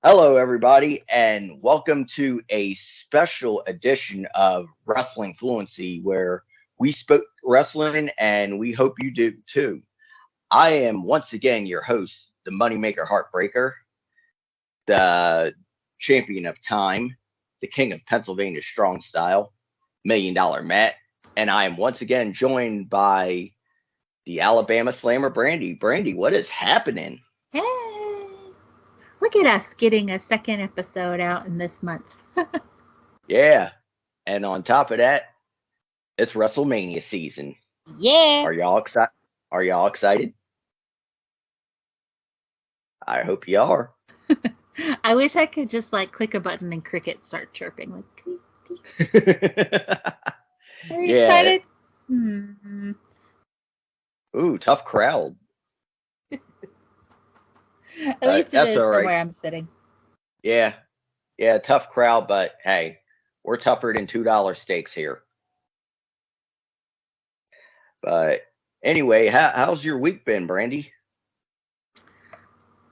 Hello, everybody, and welcome to a special edition of Wrestling Fluency, where we spoke wrestling and we hope you do too. I am once again your host, the Moneymaker Heartbreaker, the champion of time, the king of Pennsylvania strong style, $1 million Matt, and I am once again joined by the Alabama Slammer, Brandie. Brandie, what is happening? Hey, look at us getting a second episode out in this month. Yeah, and on top of that, it's WrestleMania season. Yeah. Are y'all excited? Are y'all excited? I hope you are. I wish I could just like click a button and crickets start chirping. Like, "Tweet, tweet." Are you Yeah. excited? Hmm. Ooh, tough crowd. At least it That's is all from right. where I'm sitting. Yeah. Yeah, tough crowd, but hey, we're tougher than $2 steaks here. But anyway, how's your week been, Brandy?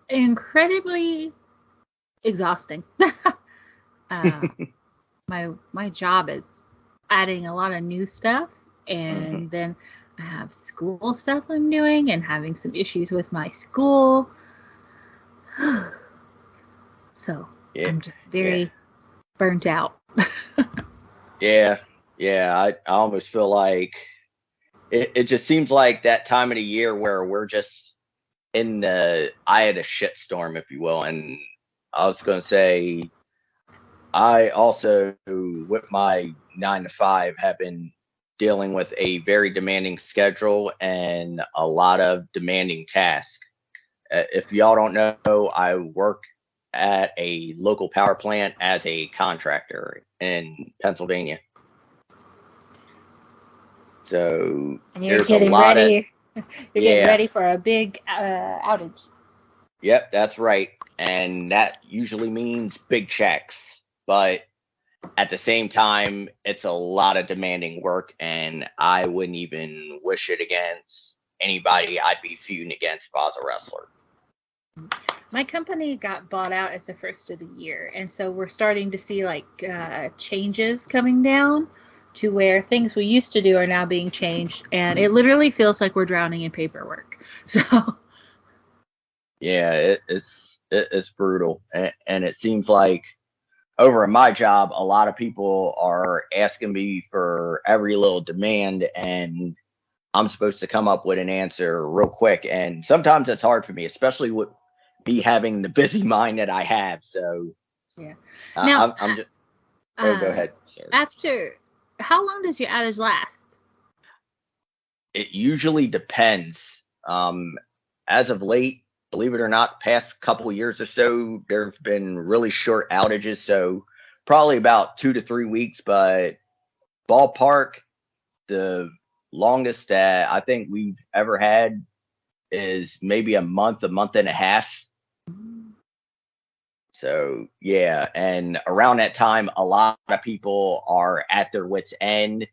Incredibly exhausting. uh, my job is adding a lot of new stuff, Hmm. and then I have school stuff I'm doing, and having some issues with my school. So Yeah. I'm just Yeah. very burnt out. Yeah. Yeah. I almost feel like it just seems like that time of the year where we're just in the eye of the shitstorm, if you will. And I was going to say, I also, with my 9 to 5, have been dealing with a very demanding schedule and a lot of demanding tasks. If y'all don't know, I work at a local power plant as a contractor in Pennsylvania. So And you're there's a getting lot of, ready. You're getting yeah, ready for a big outage. yep, that's right. And that usually means big checks. But at the same time, it's a lot of demanding work, and I wouldn't even wish it against anybody I'd be feuding against if I was a wrestler. My company got bought out at the first of the year, and so we're starting to see like changes coming down to where things we used to do are now being changed, and it literally feels like we're drowning in paperwork. So Yeah, it's brutal, and it seems like over in my job, a lot of people are asking me for every little demand, and I'm supposed to come up with an answer real quick. And sometimes it's hard for me, especially with me having the busy mind that I have. So yeah. Now, I'm just. Oh, go uh, ahead. Sorry. after how long does your outage last? It usually depends. Um, as of late, believe it or not, past couple of years or so, there've been really short outages. So probably about 2 to 3 weeks, but ballpark, the longest that I think we've ever had is maybe a month and a half. So yeah, and around that time, a lot of people are at their wits' end.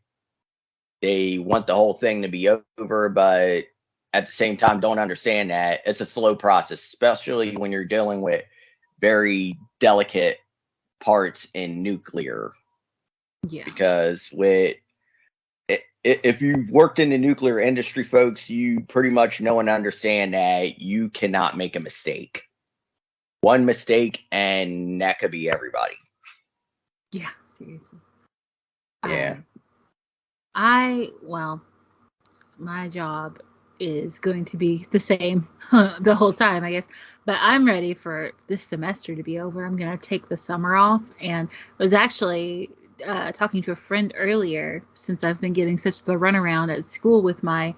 They want the whole thing to be over, but at the same time, don't understand that it's a slow process, especially when you're dealing with very delicate parts in nuclear. Yeah. Because if you've worked in the nuclear industry, folks, you pretty much know and understand that you cannot make a mistake. One mistake, and that could be everybody. Yeah, seriously. Yeah. Um, well, my job is going to be the same the whole time, I guess. But I'm ready for this semester to be over. I'm going to take the summer off, and was actually talking to a friend earlier since I've been getting such the runaround at school with my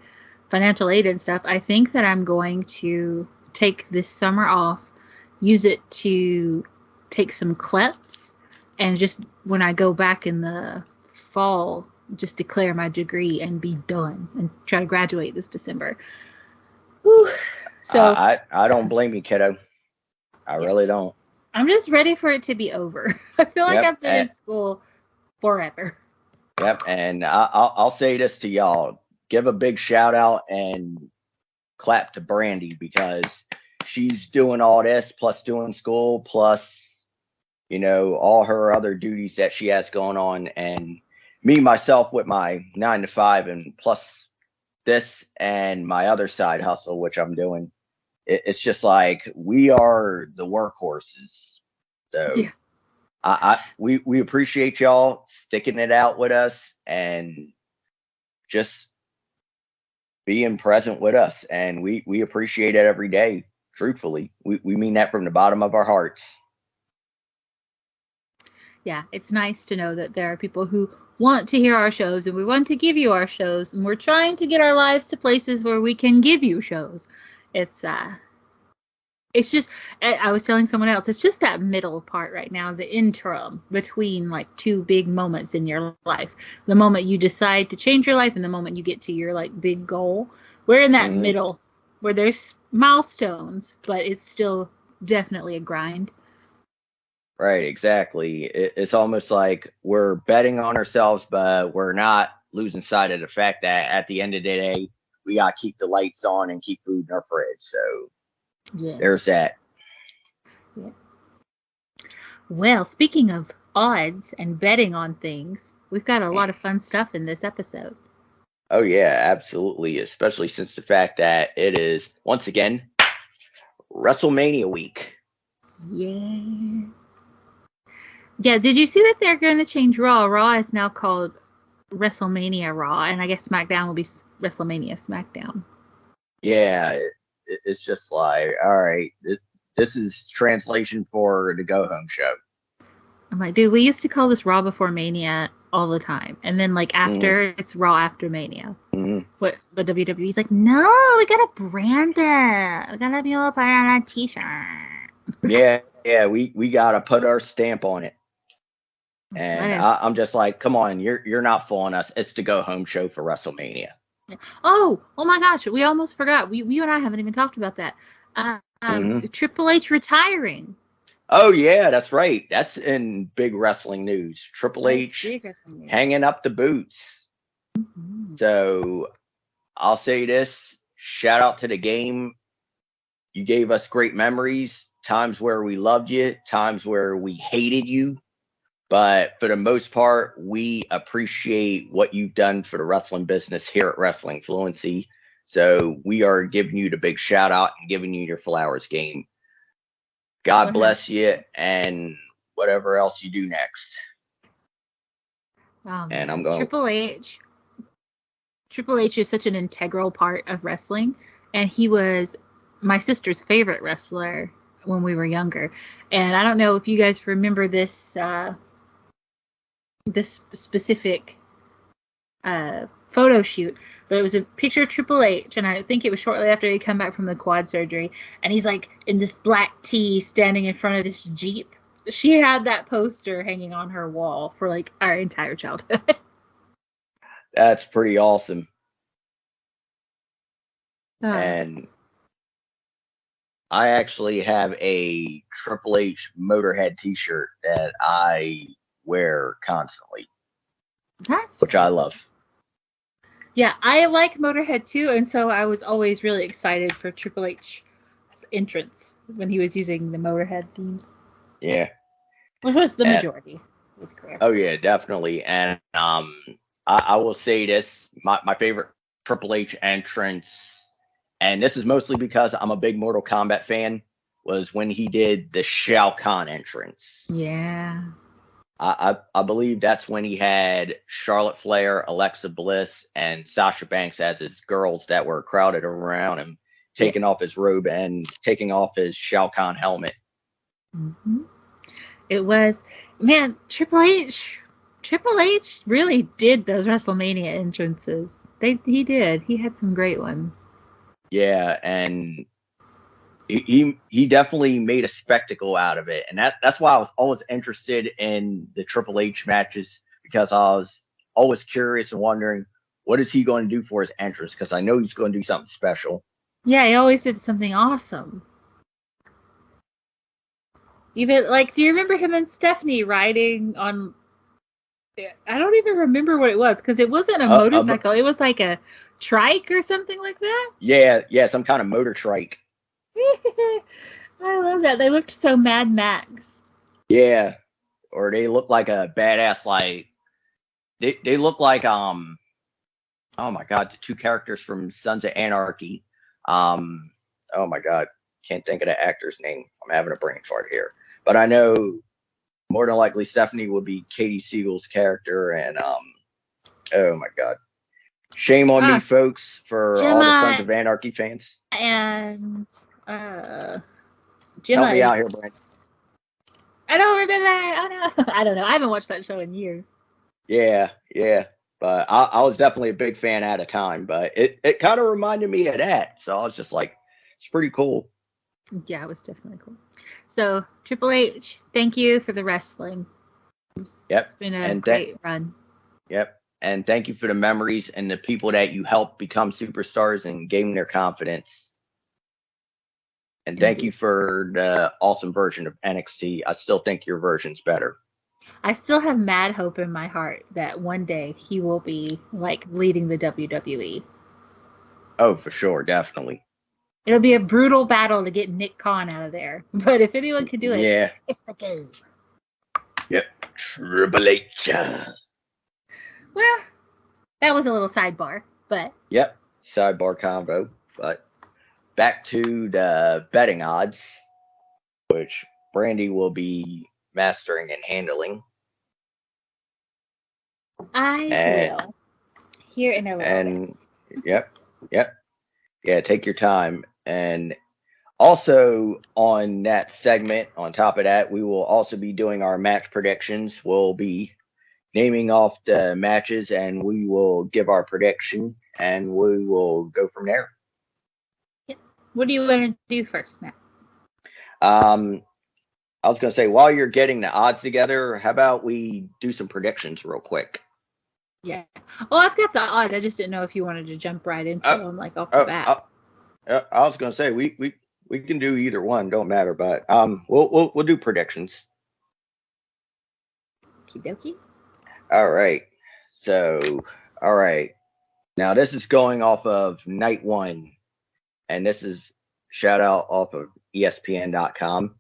financial aid and stuff. I think that I'm going to take this summer off, use it to take some CLEPs, and just when I go back in the fall, just declare my degree and be done and try to graduate this December. Whew. So, I don't blame you, kiddo. I yeah, really don't. I'm just ready for it to be over. I feel like Yep. I've been in school forever. Yep. And I'll say this to y'all: give a big shout out and clap to Brandie because she's doing all this plus doing school plus, all her other duties that she has going on, and me myself with my 9 to 5 and plus this and my other side hustle, which I'm doing. It's just like we are the workhorses. So Yeah. we appreciate y'all sticking it out with us and just being present with us, and we appreciate it every day. Truthfully, we mean that from the bottom of our hearts. Yeah, it's nice to know that there are people who want to hear our shows, and we want to give you our shows, and we're trying to get our lives to places where we can give you shows. It's just, I was telling someone else, it's just that middle part right now, the interim between like two big moments in your life. The moment you decide to change your life and the moment you get to your like big goal. We're in that middle where there's milestones, but it's still definitely a grind. Right, exactly. It's almost like we're betting on ourselves, but we're not losing sight of the fact that at the end of the day, we got to keep the lights on and keep food in our fridge. So Yeah. there's that. Yeah. Well, speaking of odds and betting on things, we've got a lot of fun stuff in this episode. Oh, yeah, absolutely. Especially since the fact that it is, once again, WrestleMania week. Yeah. Yeah, did you see that they're going to change Raw? Raw is now called WrestleMania Raw, and I guess SmackDown will be WrestleMania SmackDown. Yeah, it's just like, all right, this is translation for the go home show. I'm like, dude, we used to call this Raw before Mania all the time, and then like after it's Raw after Mania. But WWE's like, no, we gotta brand it. We gotta be able to put it on a T-shirt. Yeah, we gotta put our stamp on it. And I'm just like, come on, you're not fooling us. It's the go home show for WrestleMania. Oh my gosh, we almost forgot. You and I haven't even talked about that. Triple H retiring. Oh yeah, that's right. That's in big wrestling news. Triple H hanging up the boots. So I'll say this: shout out to the game. You gave us great memories. Times where we loved you, times where we hated you. But for the most part, we appreciate what you've done for the wrestling business here at Wrestling Fluency. So we are giving you the big shout out and giving you your flowers, game. God bless you and whatever else you do next. Oh, and man. I'm going Triple H is such an integral part of wrestling, and he was my sister's favorite wrestler when we were younger. And I don't know if you guys remember this this specific photo shoot, but it was a picture of Triple H, and I think it was shortly after he'd come back from the quad surgery, and he's like in this black tee standing in front of this Jeep. She had that poster hanging on her wall for like our entire childhood. That's pretty awesome. And I actually have a Triple H Motorhead t-shirt that I wear constantly. Which I love. Yeah, I like Motorhead too, and so I was always really excited for Triple H's entrance when he was using the Motorhead theme. Yeah. Which was the majority of his career. Oh yeah, definitely. And I will say this, my favorite Triple H entrance, and this is mostly because I'm a big Mortal Kombat fan, was when he did the Shao Kahn entrance. Yeah. I believe that's when he had Charlotte Flair, Alexa Bliss, and Sasha Banks as his girls that were crowded around him, taking off his robe and taking off his Shao Kahn helmet. Mm-hmm. It was, man, Triple H really did those WrestleMania entrances. He did. He had some great ones. Yeah, and he definitely made a spectacle out of it, and that's why I was always interested in the Triple H matches, because I was always curious and wondering what is he going to do for his entrance, because I know he's going to do something special. Yeah, he always did something awesome. Even like, do you remember him and Stephanie riding on? I don't even remember what it was, because it wasn't a motorcycle. It was like a trike or something like that. Yeah, some kind of motor trike. I love that. They looked so Mad Max. Yeah, or they look like a badass. Like they look like oh my god, the two characters from Sons of Anarchy. Um, oh my god, can't think of the actor's name. I'm having a brain fart here, but I know more than likely Stephanie would be Katie Siegel's character, and oh my god, shame on me, Ah, folks, for all the Sons Gemma of Anarchy fans. and Help Gemma me out is. here, Brandie. I don't remember. Oh no, I don't know. I haven't watched that show in years. Yeah, yeah. But I was definitely a big fan at a time, but it kind of reminded me of that. So I was just like, it's pretty cool. Yeah, it was definitely cool. So Triple H, thank you for the wrestling. Yep. It's been a And that great run. Yep. And thank you for the memories and the people that you helped become superstars and gain their confidence. And thank you Indeed. for the awesome version of NXT. I still think your version's better. I still have mad hope in my heart that one day he will be like leading the WWE. Oh, for sure, definitely. It'll be a brutal battle to get Nick Khan out of there. But if anyone can do it, Yeah. it's the go. Yep. Triple H. Well, that was a little sidebar, but Yep. Sidebar combo. But back to the betting odds, which Brandie will be mastering and handling. I And will here in a little bit. and yep, yep. Yeah, take your time. And also on that segment, on top of that, we will also be doing our match predictions. We'll be naming off the matches and we will give our prediction and we will go from there. Yeah. What do you want to do first, Matt? Um, I was going to say, while you're getting the odds together, how about we do some predictions real quick? Yeah. Well, I've got the odds. I just didn't know if you wanted to jump right into Oh, them, like off the oh, bat. oh, I was going to say we can do either one, don't matter, but we'll do predictions. Okie dokie. All right. So, all right. Now this is going off of night one, and this is shout out off of ESPN.com.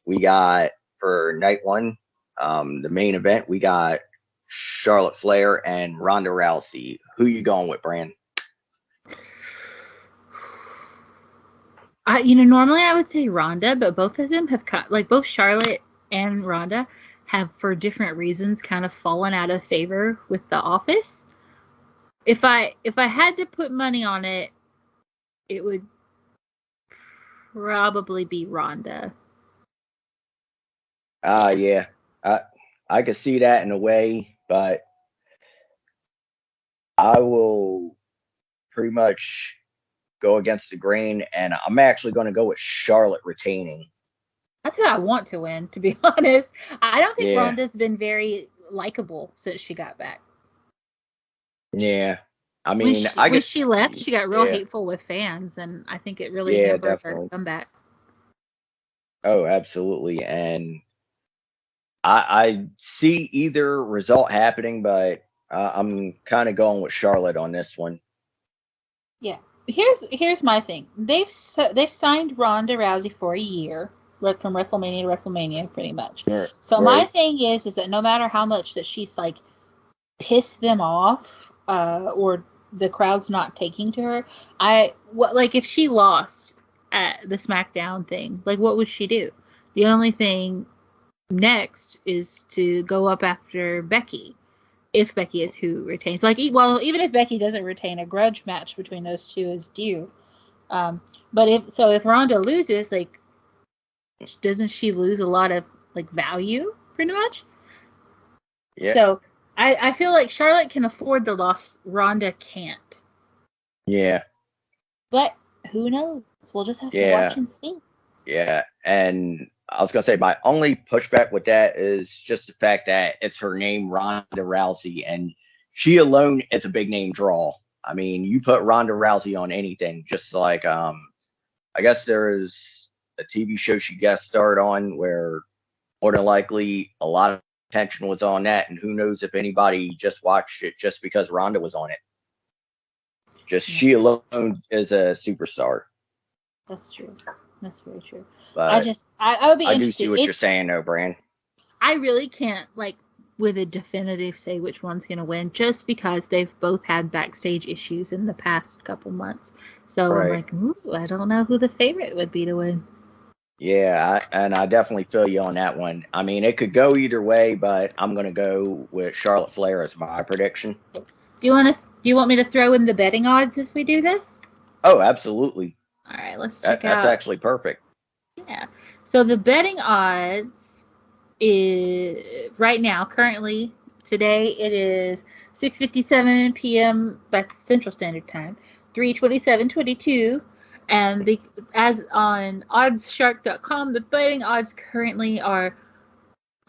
We got for night one, the main event, we got Charlotte Flair and Ronda Rousey. Who you going with, Brand? Normally I would say Ronda, but both of them have like both Charlotte and Ronda have, for different reasons, kind of fallen out of favor with the Office. If I had to put money on it, it would probably be Ronda. Yeah. Yeah, I I could see that in a way, but I will pretty much go against the grain, and I'm actually going to go with Charlotte retaining. That's who I want to win, to be honest. I don't think Yeah, Ronda's been very likable since she got back. yeah. I When mean, she I when guess, she left, she got real yeah, hateful with fans, and I think it really yeah, hampered her definitely. comeback. Oh, absolutely. And I see either result happening, but I'm kind of going with Charlotte on this one. Yeah. Here's my thing. They've signed Ronda Rousey for a year, like from WrestleMania to WrestleMania, pretty much. So my Right. thing is that no matter how much that she's like pissed them off, or the crowd's not taking to her, like if she lost at the SmackDown thing, like what would she do? The only thing next is to go up after Becky, if Becky is who retains. Like, well, even if Becky doesn't retain, a grudge match between those two is due. But if Ronda loses, like, doesn't she lose a lot of like value, pretty much? Yeah. So I feel like Charlotte can afford the loss. Ronda can't. Yeah. But who knows? We'll just have to watch Yeah. and see. Yeah. And I was gonna say my only pushback with that is just the fact that it's her name, Ronda Rousey, and she alone is a big name draw. I mean, you put Ronda Rousey on anything, just like I guess there is a TV show she guest starred on where more than likely a lot of attention was on that, and who knows if anybody just watched it just because Ronda was on it. Just Yeah. she alone is a superstar. That's true. That's very true. But I would be I do see interested. what you're saying, though, Brand. I really can't, like, with a definitive say which one's going to win, just because they've both had backstage issues in the past couple months. So I'm like, ooh, I don't know who the favorite would be to win. Yeah, I definitely feel you on that one. I mean, it could go either way, but I'm going to go with Charlotte Flair as my prediction. Do you want me to throw in the betting odds as we do this? Oh, absolutely. All right, let's check That's out. actually perfect. Yeah. So the betting odds is right now, currently, today it is 6:57 p.m. That's Central Standard Time, 3:27:22, and as on oddsshark.com, the betting odds currently are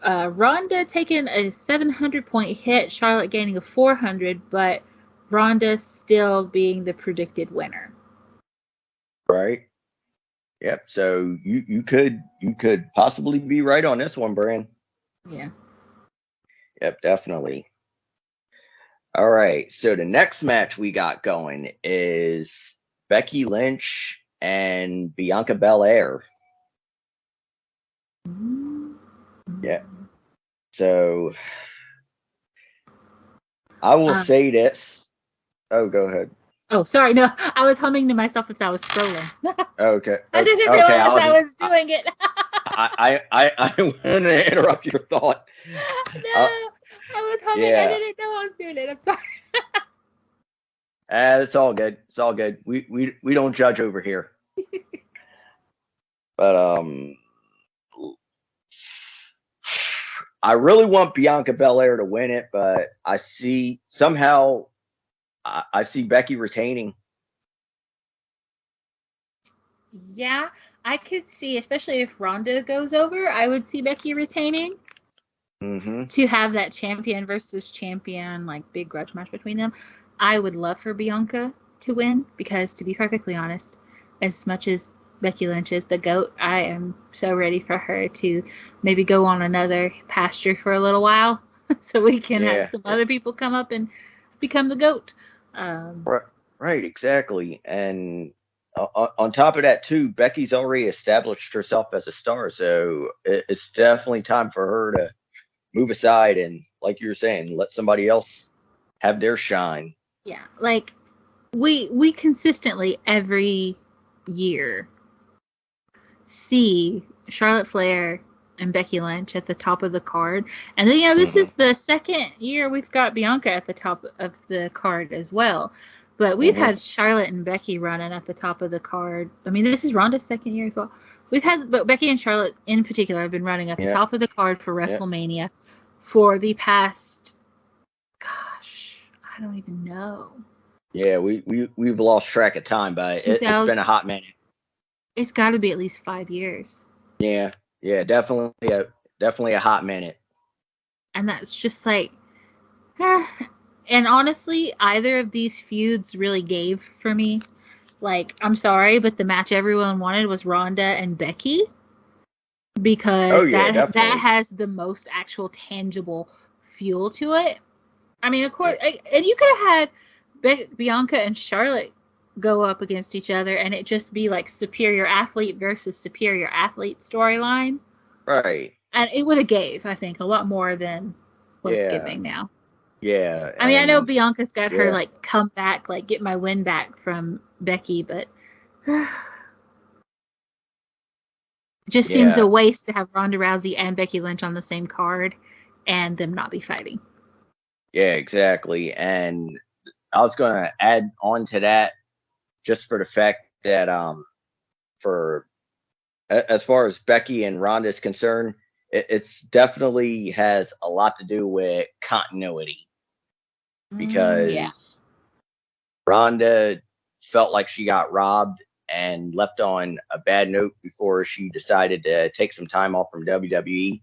Ronda taking a 700-point hit, Charlotte gaining a 400, but Ronda still being the predicted winner. Right. Yep. So you could possibly be right on this one, Brand. Yeah. Yep, definitely. All right. So the next match we got going is Becky Lynch and Bianca Belair. Yeah. So I will say this. Oh, go ahead. Oh, sorry. No, I was humming to myself as I was scrolling. Okay. I didn't Okay. realize I was doing it. I want to interrupt your thought. No, I was humming. I Yeah. didn't know I was doing it. I'm sorry. It's all good. It's all good. We don't judge over here. But I really want Bianca Belair to win it, but I see somehow I see Becky retaining. Yeah, I could see, especially if Ronda goes over, I would see Becky retaining. Mm-hmm. To have that champion versus champion, like, big grudge match between them. I would love for Bianca to win because, to be perfectly honest, as much as Becky Lynch is the GOAT, I am so ready for her to maybe go on another pasture for a little while so we can have some other people come up and become the GOAT. Right, exactly. And on top of that, too, Becky's already established herself as a star, so it's definitely time for her to move aside and, like you were saying, let somebody else have their shine. Yeah, like, we consistently every year see Charlotte Flair and Becky Lynch at the top of the card. And then, this is the second year we've got Bianca at the top of the card as well. But we've had Charlotte and Becky running at the top of the card. I mean, this is Ronda's second year as well. But Becky and Charlotte in particular have been running at the top of the card for Wrestlemania for the past, gosh, I don't even know. Yeah, we've lost track of time, but it's been a hot minute. It's got to be at least 5 years. Yeah, definitely a hot minute. And that's just like, and honestly, either of these feuds really gave for me. Like, I'm sorry, but the match everyone wanted was Ronda and Becky because that has the most actual tangible fuel to it. I mean, of course, and you could have had Bianca and Charlotte go up against each other and it just be like superior athlete versus superior athlete storyline. Right. And it would have gave, I think, a lot more than what it's giving now. Yeah. I mean, I know Bianca's got her, like, come back, like, get my win back from Becky, but it just seems a waste to have Ronda Rousey and Becky Lynch on the same card and them not be fighting. Yeah, exactly. And I was going to add on to that just for the fact that for as far as Becky and Ronda is concerned, it's definitely has a lot to do with continuity because Ronda felt like she got robbed and left on a bad note before she decided to take some time off from WWE.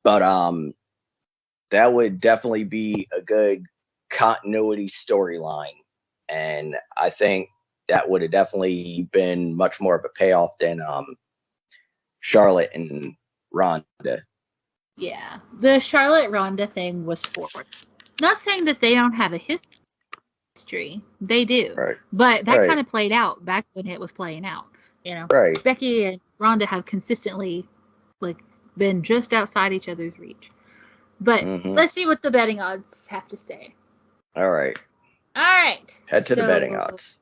But that would definitely be a good continuity storyline, and I think that would have definitely been much more of a payoff than Charlotte and Ronda. Yeah, the Charlotte Ronda thing was forced. Not saying that they don't have a history, they do, Right. but that kind of played out back when it was playing out. You know, Right. Becky and Ronda have consistently like been just outside each other's reach. But let's see what the betting odds have to say. All right. All right. Head to the betting So odds.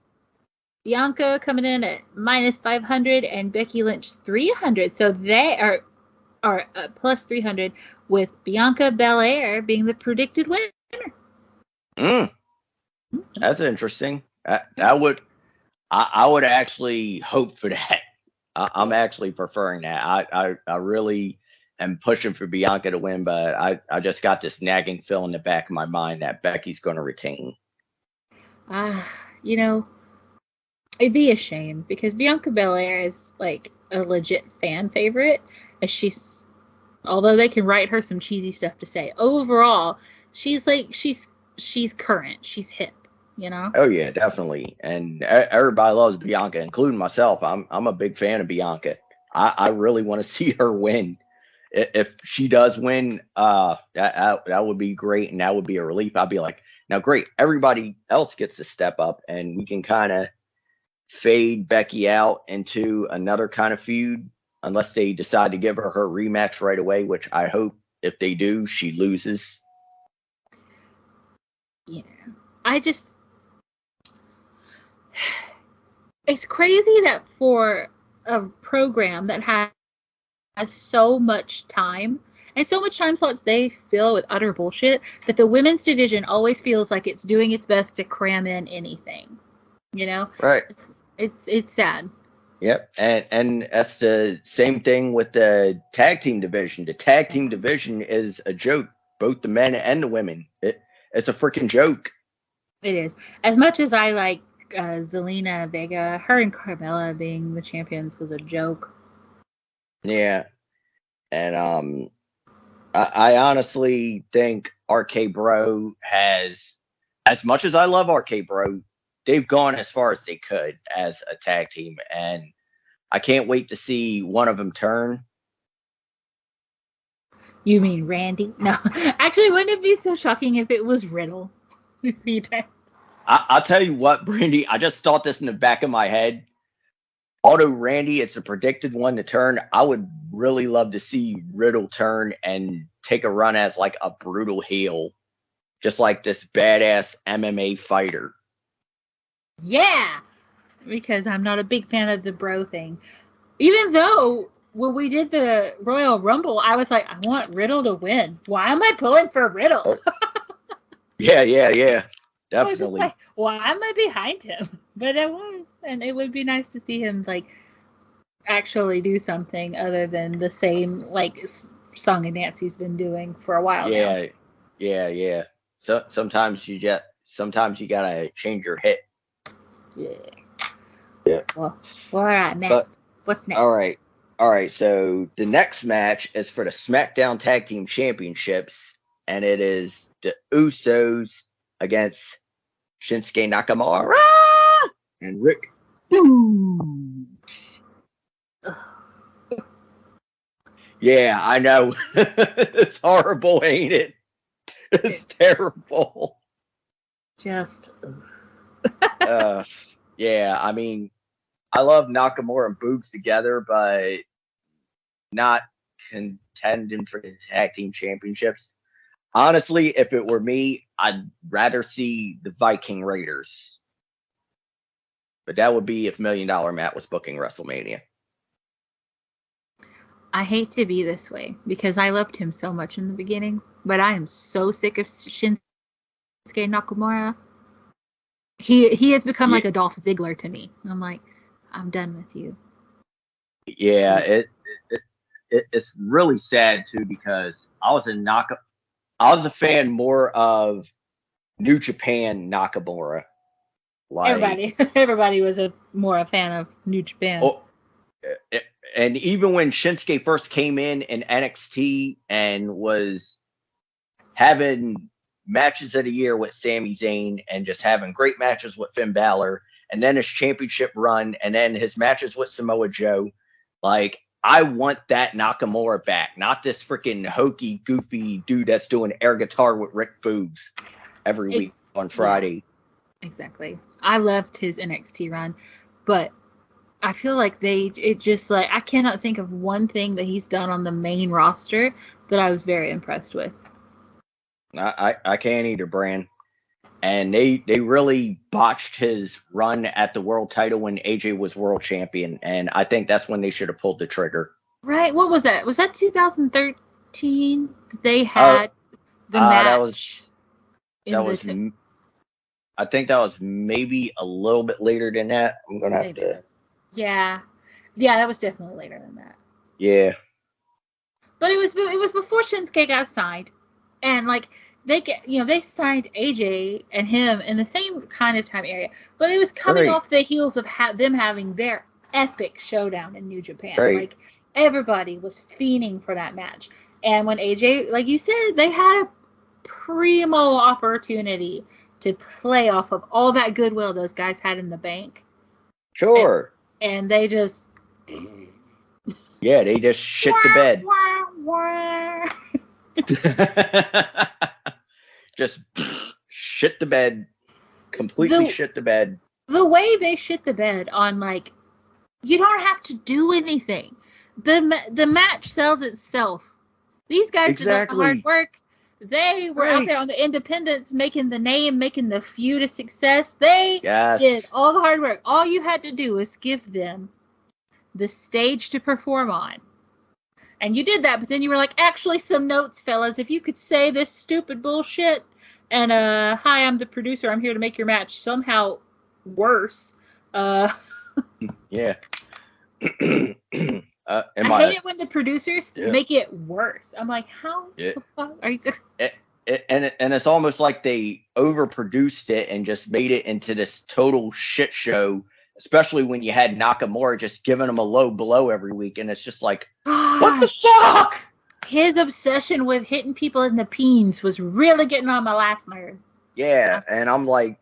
Bianca coming in at -500 and Becky Lynch 300. So they are plus 300 with Bianca Bel-Air being the predicted winner. That's interesting. I would actually hope for that. I'm actually preferring that. I really am pushing for Bianca to win, but I just got this nagging feel in the back of my mind that Becky's going to retain. You know, it'd be a shame because Bianca Belair is like a legit fan favorite. As although they can write her some cheesy stuff to say, overall, she's current, she's hip, you know. Oh yeah, definitely. And everybody loves Bianca, including myself. I'm a big fan of Bianca. I really want to see her win. If she does win, that would be great, and that would be a relief. I'd be like, now great, everybody else gets to step up, and we can kind of fade Becky out into another kind of feud, unless they decide to give her rematch right away, which I hope if they do, she loses. Yeah, it's crazy that for a program that has so much time and so much time slots they fill with utter bullshit, that the women's division always feels like it's doing its best to cram in anything. You know, Right. It's sad. Yep, and that's the same thing with the tag team division. The tag team division is a joke, both the men and the women. It's a freaking joke. It is. As much as I like Zelina Vega, her and Carmella being the champions was a joke. Yeah, and I honestly think RK Bro has, as much as I love RK Bro, they've gone as far as they could as a tag team, and I can't wait to see one of them turn. You mean Randy? No. Actually, wouldn't it be so shocking if it was Riddle? I'll tell you what, Brandie, I just thought this in the back of my head. Although Randy, it's a predicted one to turn, I would really love to see Riddle turn and take a run as like a brutal heel, just like this badass MMA fighter. Yeah, because I'm not a big fan of the bro thing. Even though when we did the Royal Rumble, I was like, I want Riddle to win. Why am I pulling for Riddle? Oh, yeah, definitely. I was just like, why am I behind him? But I was, and it would be nice to see him like actually do something other than the same like song and dance he's been doing for a while now. Yeah. So sometimes you gotta change your hit. Yeah. Yeah. Well, all right, Matt. But What's next? All right. So the next match is for the Smackdown Tag Team Championships, and it is the Usos against Shinsuke Nakamura and Rick Boogs. Yeah, I know. It's horrible, ain't it? It's terrible. Just. Yeah, I mean, I love Nakamura and Boogs together, but not contending for the tag team championships. Honestly, if it were me, I'd rather see the Viking Raiders. But that would be if $1 Million Matt was booking WrestleMania. I hate to be this way because I loved him so much in the beginning, but I am so sick of Shinsuke Nakamura. He has become like a Dolph Ziggler to me. I'm like, I'm done with you. Yeah, it's really sad too because I was a fan more of New Japan Nakamura. Like everybody was more a fan of New Japan. Oh, and even when Shinsuke first came in NXT and was having matches of the year with Sami Zayn and just having great matches with Finn Balor, and then his championship run, and then his matches with Samoa Joe, like I want that Nakamura back, not this freaking hokey, goofy dude that's doing air guitar with Rick Boogs every week on Friday. Yeah, exactly. I loved his NXT run, but I feel like I cannot think of one thing that he's done on the main roster that I was very impressed with. I can't either, Brand. And they really botched his run at the world title when AJ was world champion, and I think that's when they should have pulled the trigger. Right? What was that? Was that 2013? They Oh, had the match that was I think that was maybe a little bit later than that. I'm gonna have to. Yeah, that was definitely later than that. Yeah. But it was before Shinsuke got signed, and like they signed AJ and him in the same kind of time area, but it was coming off the heels of them having their epic showdown in New Japan. Right. Like everybody was fiending for that match, and when AJ, like you said, they had a primo opportunity to play off of all that goodwill those guys had in the bank. Sure. And they just. Yeah, they just shit the bed. Just shit the bed. Completely shit the bed. The way they shit the bed on, like, you don't have to do anything. The match sells itself. These guys did the hard work. They were out there on the independents, making the name, making the feud a success. They did all the hard work. All you had to do was give them the stage to perform on. And you did that, but then you were like, actually, some notes, fellas. If you could say this stupid bullshit, and, hi, I'm the producer. I'm here to make your match somehow worse. Yeah. I hate it when the producers make it worse. I'm like, how the fuck are you? And it's almost like they overproduced it and just made it into this total shit show, especially when you had Nakamura just giving them a low blow every week. And it's just like, what the fuck? His obsession with hitting people in the peens was really getting on my last nerve. Yeah. And I'm like,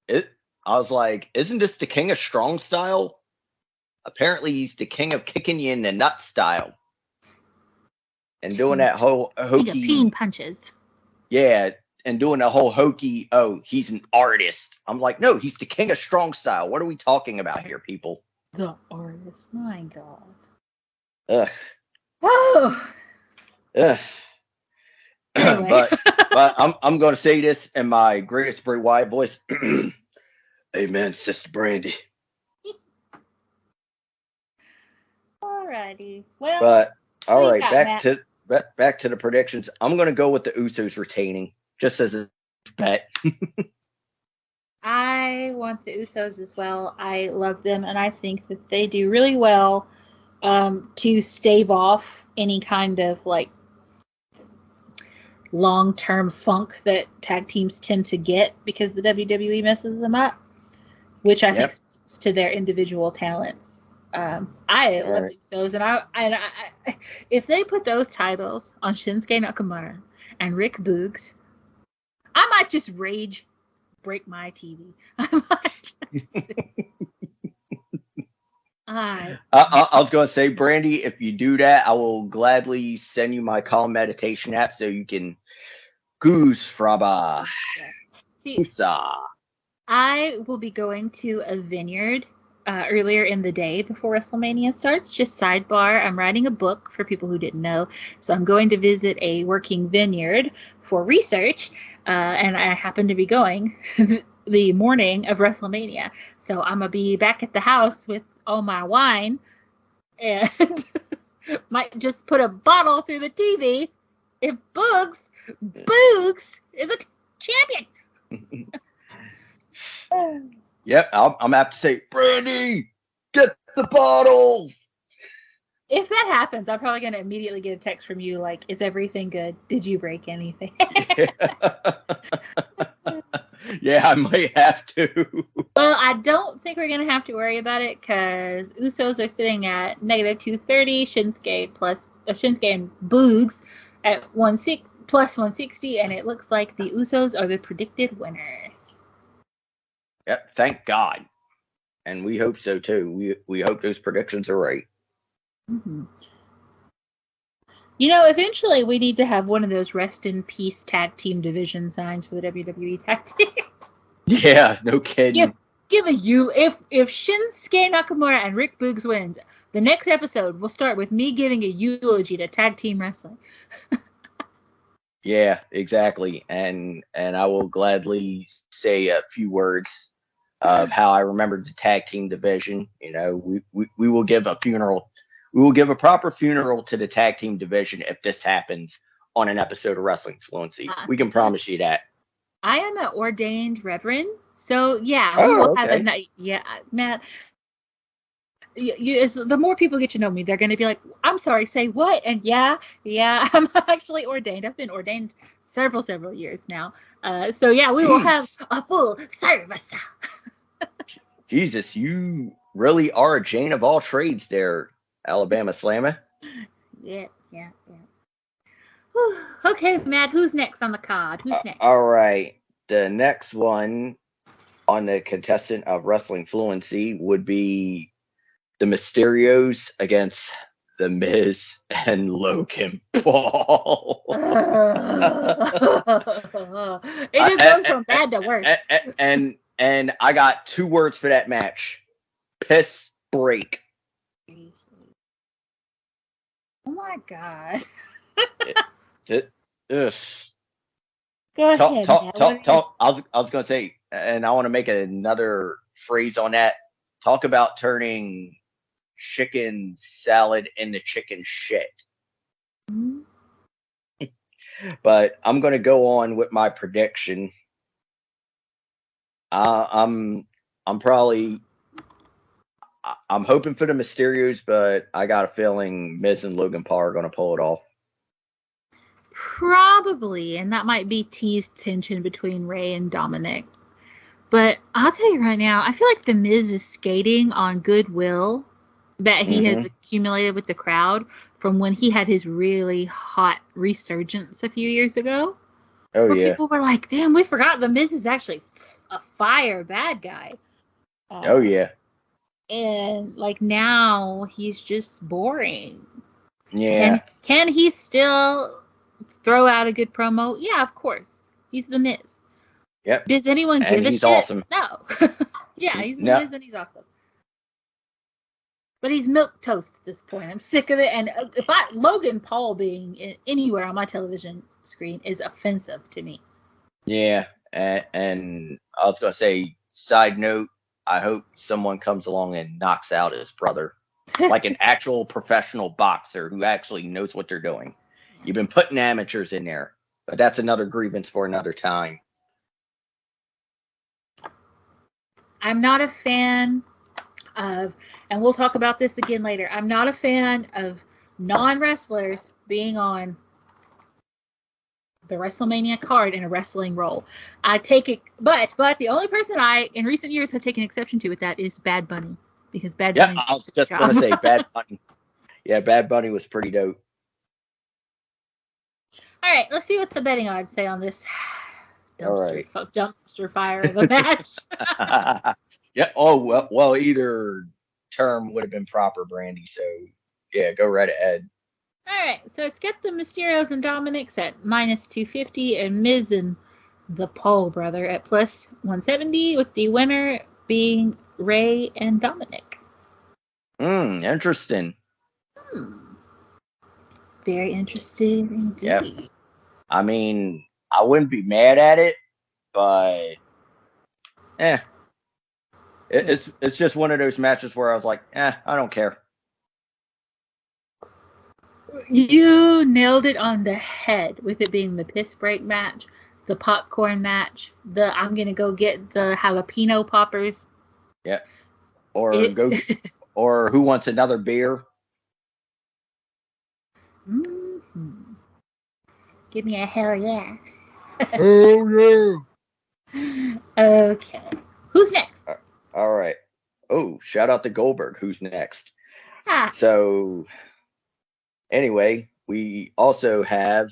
I was like, isn't this the King of Strong style? Apparently he's the king of kicking you in the nut style. And doing that whole hokey. King of peen punches. Yeah, and doing the whole hokey, oh, he's an artist. I'm like, no, he's the king of strong style. What are we talking about here, people? The artist, my God. Ugh. Oh. Ugh. Anyway. but I'm going to say this in my greatest Bray Wyatt voice. Amen, Sister Brandie. Alrighty. Well. But all right, back to the predictions. I'm going to go with the Usos retaining, just as a bet. I want the Usos as well. I love them, and I think that they do really well to stave off any kind of like long-term funk that tag teams tend to get because the WWE messes them up, which I think speaks to their individual talents. I love the Usos, and I if they put those titles on Shinsuke Nakamura and Rick Boogs, I might just rage break my TV. I was going to say, Brandie, if you do that, I will gladly send you my calm meditation app so you can goose fraba. I will be going to a vineyard earlier in the day before WrestleMania starts. Just sidebar, I'm writing a book for people who didn't know. So I'm going to visit a working vineyard for research, and I happen to be going the morning of WrestleMania. So I'm going to be back at the house with all my wine and might just put a bottle through the TV if Boogs is a champion. Yep, I'm going to have to say, Brandie, get the bottles. If that happens, I'm probably going to immediately get a text from you like, is everything good? Did you break anything? Yeah, I might have to. Well, I don't think we're going to have to worry about it because Usos are sitting at -230, Shinsuke and Boogs at plus 160, and it looks like the Usos are the predicted winners. Yep, thank God. And we hope so too. We hope those predictions are right. Mm-hmm. You know, eventually we need to have one of those rest in peace tag team division signs for the WWE tag team. Yeah, no kidding. give a if Shinsuke Nakamura and Rick Boogs wins, the next episode will start with me giving a eulogy to tag team wrestling. Yeah, exactly. And I will gladly say a few words of how I remembered the tag team division. You know, we will give a funeral. We will give a proper funeral to the tag team division if this happens on an episode of Wrestling Fluency. We can promise you that. I am an ordained reverend, so yeah, we will have Okay. a night. Yeah, Matt. The more people get to know me, they're going to be like, "I'm sorry, say what?" And yeah, I'm actually ordained. I've been ordained several years now. So yeah, we will have a full service. Jesus, you really are a Jane of all trades there, Alabama Slammer. Yeah. Whew. Okay, Matt, who's next on the card? Who's next? All right. The next one on the contestant of Wrestling Fluency would be the Mysterios against the Miz and Logan Paul. It just goes from bad to worse. And I got 2 words for that match. Piss break. Oh my god. Ugh. Go ahead. Talk. I was going to say, and I want to make another phrase on that. Talk about turning chicken salad into chicken shit. Mm-hmm. But I'm going to go on with my prediction. I'm probably I'm hoping for the Mysterios, but I got a feeling Miz and Logan Paul are going to pull it off. Probably, and that might be teased tension between Ray and Dominic. But I'll tell you right now, I feel like The Miz is skating on goodwill that he has accumulated with the crowd from when he had his really hot resurgence a few years ago. Oh, where yeah. People were like, damn, we forgot The Miz is actually a fire bad guy. Oh, yeah. And, like, now he's just boring. Yeah. Can he still throw out a good promo? Yeah, of course. He's The Miz. Yep. Does anyone And give a he's shit? awesome. No. Yeah, he's The No. Miz and he's awesome. But he's milk toast at this point. I'm sick of it. And if Logan Paul being anywhere on my television screen is offensive to me. Yeah. And I was going to say, side note, I hope someone comes along and knocks out his brother. Like an actual professional boxer who actually knows what they're doing. You've been putting amateurs in there. But that's another grievance for another time. I'm not a fan of, and we'll talk about this again later, I'm not a fan of non-wrestlers being on the WrestleMania card in a wrestling role. I take it, but the only person I, in recent years, have taken exception to with that is Bad Bunny. Because Bad Bunny. Yeah, I was just going to say Bad Bunny. Yeah, Bad Bunny was pretty dope. All right, let's see what the betting odds say on this dumpster fire of a match. Yeah. Oh well. Either term would have been proper, Brandie. So yeah, go right ahead. All right, so it's got the Mysterios and Dominics at minus 250, and Miz and the Paul brother at plus 170, with the winner being Ray and Dominic. Interesting. Very interesting indeed. Yep. I mean, I wouldn't be mad at it, but it's just one of those matches where I was like, I don't care. You nailed it on the head with it being the piss break match, the popcorn match, the I'm gonna go get the jalapeno poppers. Yeah. Or who wants another beer? Mm-hmm. Give me a hell yeah. Oh yeah. Okay. Who's next? All right. Oh, shout out to Goldberg. Who's next? Ah. So anyway, we also have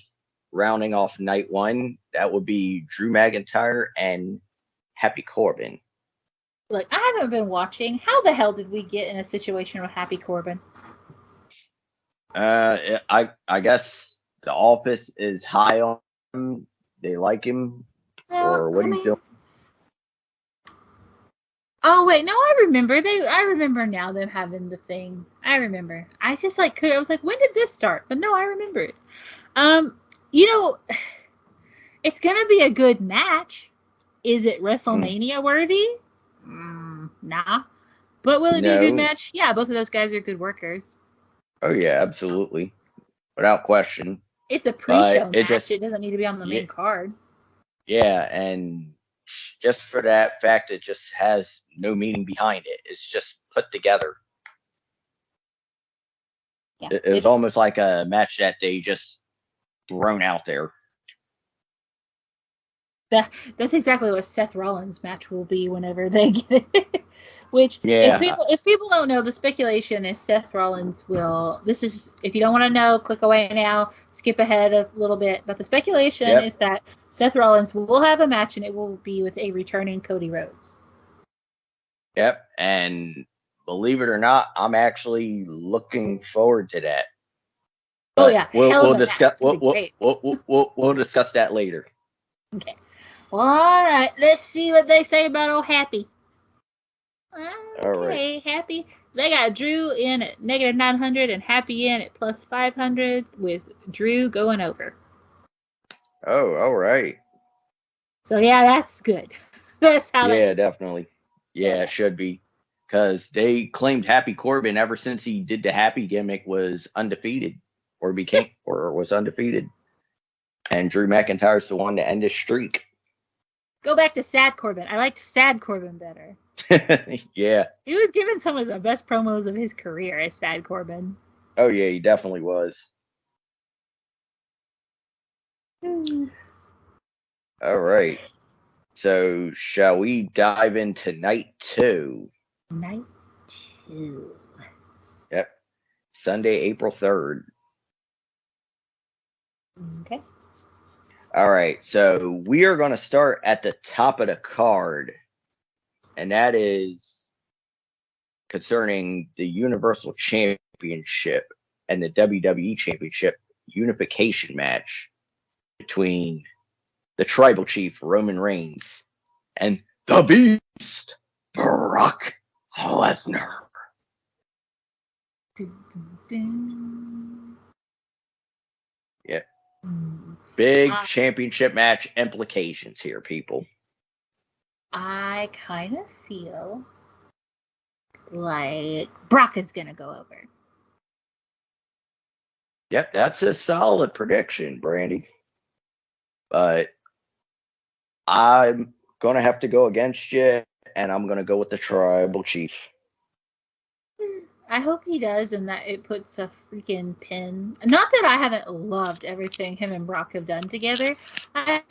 rounding off night 1. That would be Drew McIntyre and Happy Corbin. Look, I haven't been watching. How the hell did we get in a situation with Happy Corbin? I guess the office is high on him. They like him, or what he's doing. Oh wait, no, I remember. I remember now them having the thing. I remember. I just like I was like, when did this start? But no, I remember it. Um, you know, it's gonna be a good match. Is it WrestleMania worthy? Nah. But will it be a good No. match? Yeah, both of those guys are good workers. Oh yeah, absolutely, without question. It's a But pre-show it match. just It doesn't need to be on the yeah, main card. yeah, and just for that fact, it just has no meaning behind it. It's just put together. Yeah, It was almost like a match that they just thrown out there. that's exactly what Seth Rollins' match will be whenever they get it. Which, Yeah. if people don't know, the speculation is Seth Rollins will. This is if you don't want to know, click away now, skip ahead a little bit. But the speculation Yep. is that Seth Rollins will have a match, and it will be with a returning Cody Rhodes. Yep. And believe it or not, I'm actually looking forward to that. Oh But yeah, hell of we'll a match. discuss It's gonna be great. we'll discuss that later. Okay. Well, all right. Let's see what they say about old Happy. All right. Okay, Happy. They got Drew in at -900 and Happy in at +500 with Drew going over. Oh, all right. So yeah, that's good. That's how that Yeah, needs to definitely. go Yeah, it down. should be. Because they claimed Happy Corbin ever since he did the Happy gimmick was undefeated or was undefeated. And Drew McIntyre's the one to end his streak. Go back to Sad Corbin. I liked Sad Corbin better. Yeah. He was given some of the best promos of his career as Sad Corbin. Oh yeah, he definitely was. All right. So shall we dive into night two? Night 2. Yep. Sunday, April 3rd. Okay. All right. So we are going to start at the top of the card, and that is concerning the Universal Championship and the WWE Championship unification match between the Tribal Chief Roman Reigns and the Beast Brock Lesnar. Yeah, big championship match implications here, people. I kind of feel like Brock is gonna go over. Yep, that's a solid prediction, Brandie. But I'm gonna have to go against you, and I'm gonna go with the Tribal Chief. I hope he does, and that it puts a freaking pin. Not that I haven't loved everything him and Brock have done together. I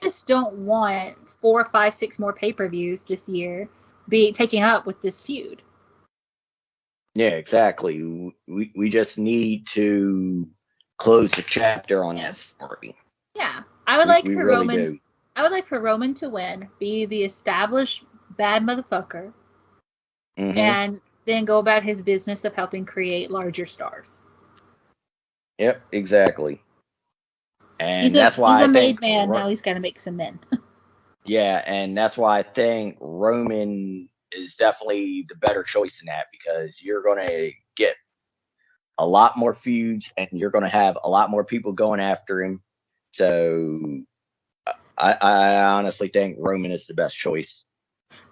just don't want 4, 5, 6 more pay-per-views this year be taking up with this feud. Yeah, exactly. We just need to close the chapter on that story. Yeah, I would like We for really Roman. do. I would like for Roman to win, be the established bad motherfucker, Mm-hmm. and then go about his business of helping create larger stars. Yep, exactly. He's And a that's he's why I a made think, man. Now he's got to make some men. yeah, and that's why I think Roman is definitely the better choice in that because you're going to get a lot more feuds and you're going to have a lot more people going after him. So I honestly think Roman is the best choice.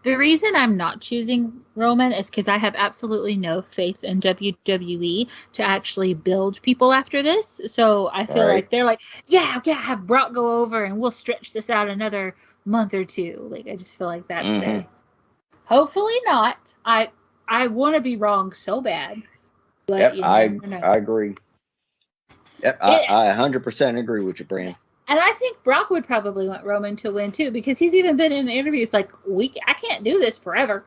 The reason I'm not choosing Roman is because I have absolutely no faith in WWE to actually build people after this. So I feel Right? like they're like, yeah, have Brock go over and we'll stretch this out another month or two. Like I just feel like that's Mm-hmm. there. Hopefully not. I want to be wrong so bad, but Yep, you never I know. agree. Yep, It, I 100% agree with you, Brand. and I think Brock would probably want Roman to win too because he's even been in interviews like, I can't do this forever.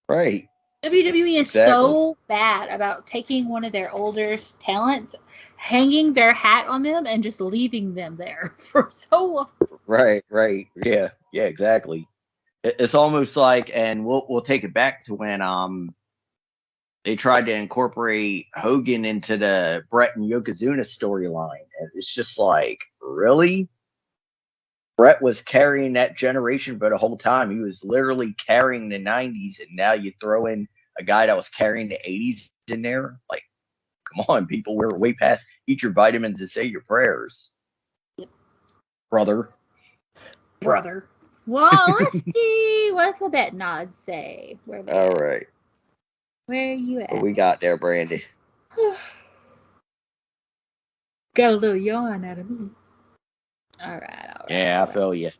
Right. WWE is Exactly. so bad about taking one of their older talents, hanging their hat on them, and just leaving them there for so long. Right, right. Yeah, yeah, exactly. It's almost like, and we'll take it back to when they tried to incorporate Hogan into the Brett and Yokozuna storyline, and it's just like, really? Brett was carrying that generation for the whole time. He was literally carrying the 90s, and now you throw in a guy that was carrying the 80s in there. Like, come on, people. We're way past eat your vitamins and say your prayers. Yep. Brother. Well, let's see. What's the bet nods say? All right. Where are you at? What we got there, Brandie? Got a little yawn out of me. All right. Yeah, I feel you.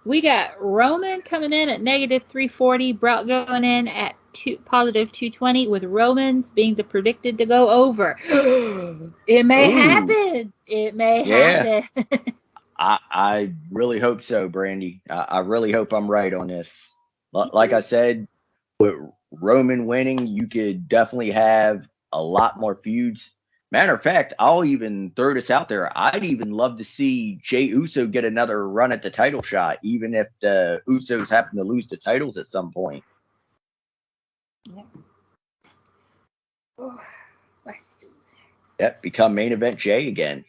We got Roman coming in at negative 340, Brock going in at positive 220, with Roman's being predicted to go over. It may happen. It may happen. I really hope so, Brandie. I really hope I'm right on this. Like I said, with Roman winning, you could definitely have a lot more feuds. Matter of fact, I'll even throw this out there. I'd even love to see Jey Uso get another run at the title shot, even if the Usos happen to lose the titles at some point. Yeah. Oh, let's see. Yep, become main event Jey again.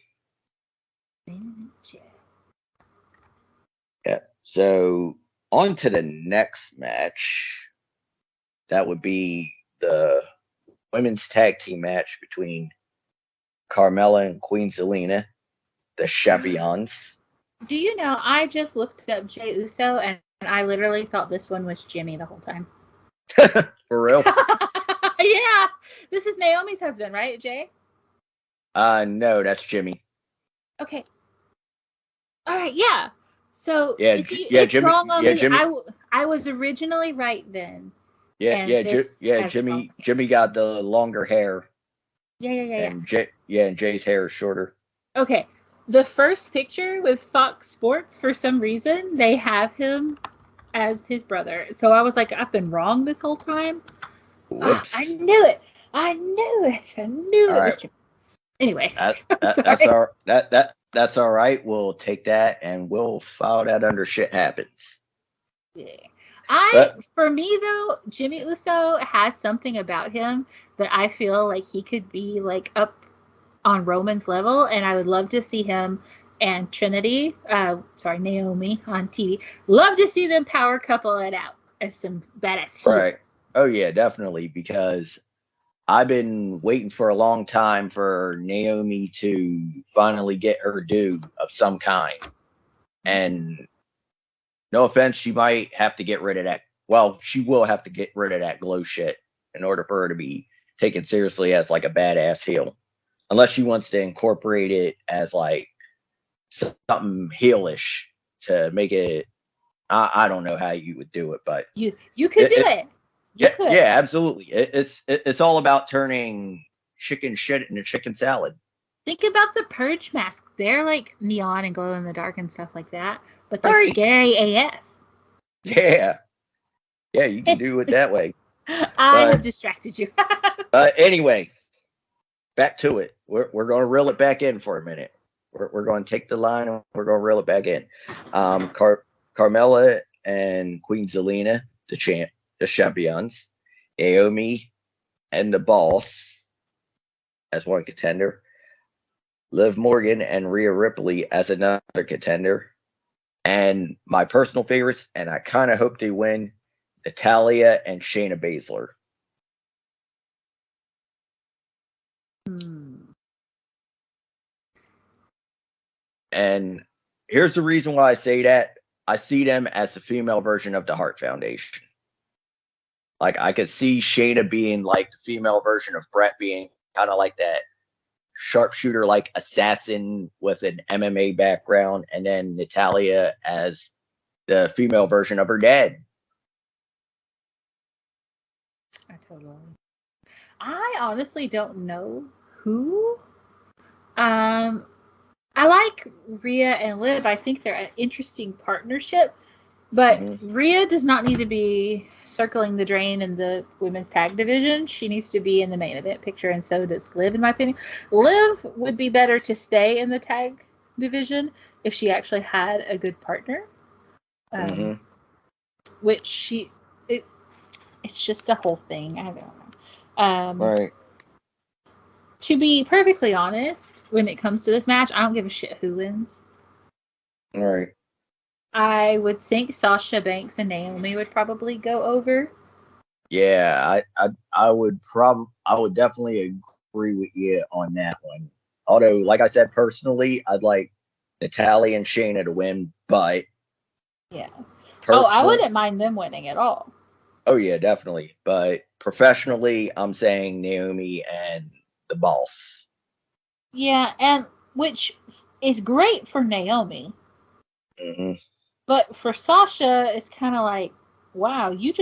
Yep. So on to the next match. That would be the women's tag team match between Carmella and Queen Zelina, the champions. Do you know, I just looked up Jey Uso, and I literally thought this one was Jimmy the whole time. For real? Yeah. This is Naomi's husband, right, Jay? No, that's Jimmy. Okay. All right, yeah. So it's Jimmy, wrong on me. Jimmy. I was originally right then. Jimmy got the longer hair. Yeah. And Jay's hair is shorter. Okay. The first picture with Fox Sports, for some reason, they have him as his brother. So I was like, I've been wrong this whole time. Whoops. I knew it. I knew it was Jimmy. Anyway. That's all right. We'll take that and we'll file that under shit happens. Yeah. For me though, Jimmy Uso has something about him that I feel like he could be like up on Roman's level, and I would love to see him and Naomi on TV. Love to see them power couple it out as some badass heels. Right. Oh yeah, definitely, because I've been waiting for a long time for Naomi to finally get her due of some kind. And no offense, she might have to get rid of that. Well, she will have to get rid of that glow shit in order for her to be taken seriously as like a badass heel. Unless she wants to incorporate it as like something heelish to make it. I don't know how you would do it, but you could do it. Yeah, absolutely. It's all about turning chicken shit into chicken salad. Think about the Purge mask. They're like neon and glow in the dark and stuff like that, but they're scary AF. Yeah, you can do it that way. I have distracted you. Anyway, back to it. We're going to reel it back in for a minute. We're going to take the line and we're going to reel it back in. Carmella and Queen Zelina, the champions. Naomi and the Boss as one contender. Liv Morgan and Rhea Ripley as another contender. And my personal favorites, and I kind of hope they win, Natalia and Shayna Basler. And here's the reason why I say that. I see them as the female version of the Hart Foundation. Like, I could see Shayna being like the female version of Brett, being kind of like that sharpshooter, like assassin with an MMA background, and then Natalia as the female version of her dad. I honestly don't know who. I like Rhea and Liv. I think they're an interesting partnership. But Rhea does not need to be circling the drain in the women's tag division. She needs to be in the main event picture, and so does Liv, in my opinion. Liv would be better to stay in the tag division if she actually had a good partner. Which it's just a whole thing. I don't know. Right. To be perfectly honest, when it comes to this match, I don't give a shit who wins. Right. I would think Sasha Banks and Naomi would probably go over. Yeah, I would definitely agree with you on that one. Although, like I said, personally, I'd like Natalia and Shayna to win, but Yeah. Oh, I personal, wouldn't mind them winning at all. oh yeah, definitely. But professionally, I'm saying Naomi and the boss. Yeah, and which is great for Naomi, Hmm. but for Sasha, it's kind of like, wow, you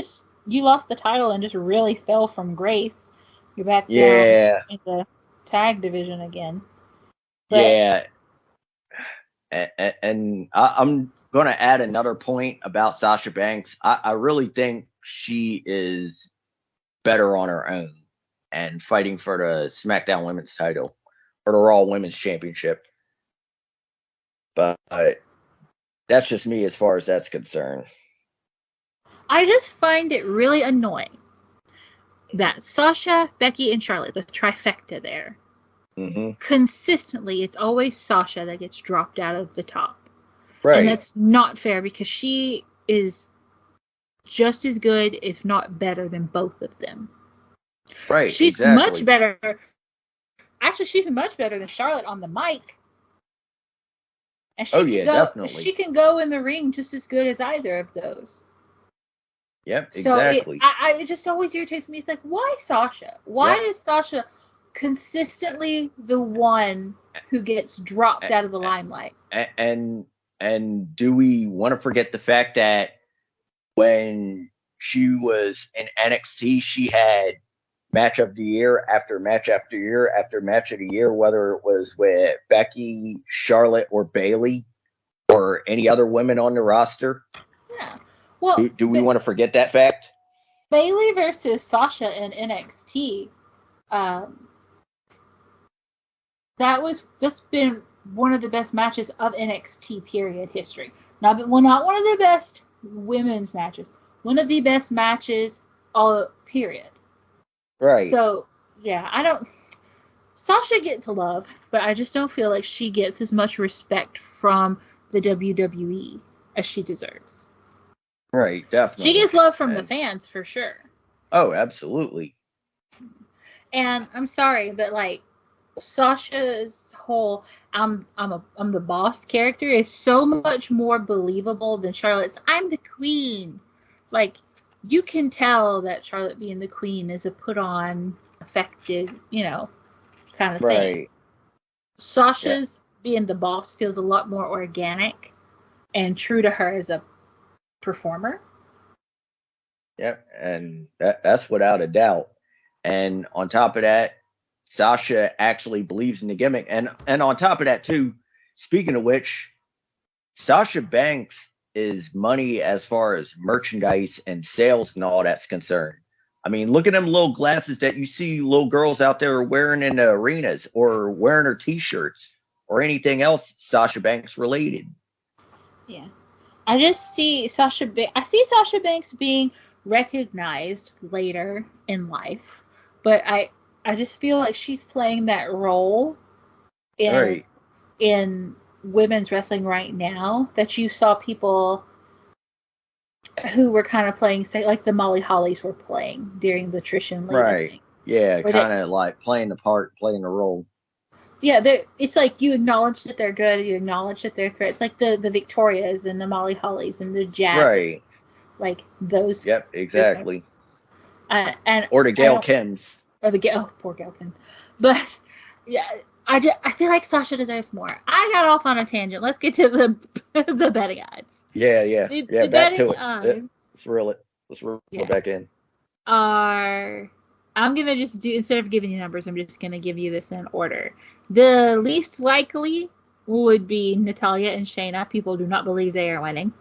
lost the title and just really fell from grace. You're back down Yeah, in the tag division again. But yeah, and I'm going to add another point about Sasha Banks. I really think she is better on her own and fighting for the SmackDown Women's title or the Raw Women's Championship. But that's just me as far as that's concerned. I just find it really annoying that Sasha, Becky, and Charlotte, the trifecta there, Hmm. consistently, it's always Sasha that gets dropped out of the top. And Right, that's not fair because she is just as good, if not better, than both of them. right, She's much exactly. better. Actually, she's much better than Charlotte on the mic. And Oh yeah, she definitely. can go in the ring just as good as either of those. Yep, So exactly. it just always irritates me. It's like, why Sasha? Why Yep. is Sasha consistently the one who gets dropped out of the limelight? And and do we want to forget the fact that when she was in NXT, she had match of the year after match after year after match of the year, whether it was with Becky, Charlotte, or Bailey, or any other women on the roster. Yeah. Well, Do we want to forget that fact? Bailey versus Sasha in NXT. Um, that's been one of the best matches of NXT period history. Not one of the best women's matches. One of the best matches all period. Right, So yeah, I don't. Sasha gets love, but I just don't feel like she gets as much respect from the WWE as she deserves. right, She definitely. gets love from the And fans for sure. oh, absolutely. And I'm sorry, but like Sasha's whole I'm the boss character is so much more believable than Charlotte's I'm the queen. Like you can tell that Charlotte being the queen is a put on affected, kind of thing. Right. Yeah. Sasha's being the boss feels a lot more organic and true to her as a performer. Yep. And that's without a doubt. And on top of that, Sasha actually believes in the gimmick. And on top of that too, speaking of which, Sasha Banks is money as far as merchandise and sales and all that's concerned. I mean, look at them little glasses that you see little girls out there wearing in the arenas or wearing her t-shirts or anything else Sasha Banks related. Yeah. I see Sasha Banks being recognized later in life, but I just feel like she's playing that role All in right. in women's wrestling right now that you saw people who were kind of playing, say, like the Molly Hollies were playing during the Trish and Lita Right. thing, Yeah, where they kind of like playing the part, playing the role. yeah, it's like you acknowledge that they're good, you acknowledge that they're threats, like the Victorias and the Molly Hollies and the Jazzes, Right. like those Yep, kind of, exactly. and Or the I Gail don't Kims. or the oh poor Gelkin, but yeah, I feel like Sasha deserves more. I got off on a tangent. Let's get to the the betting odds. Yeah, yeah. Yeah, The back to betting it. odds, Let's reel it. Let's reel it yeah, back in. are I'm gonna just do instead of giving you numbers, I'm just gonna give you this in order. The least likely would be Natalia and Shayna. People do not believe they are winning.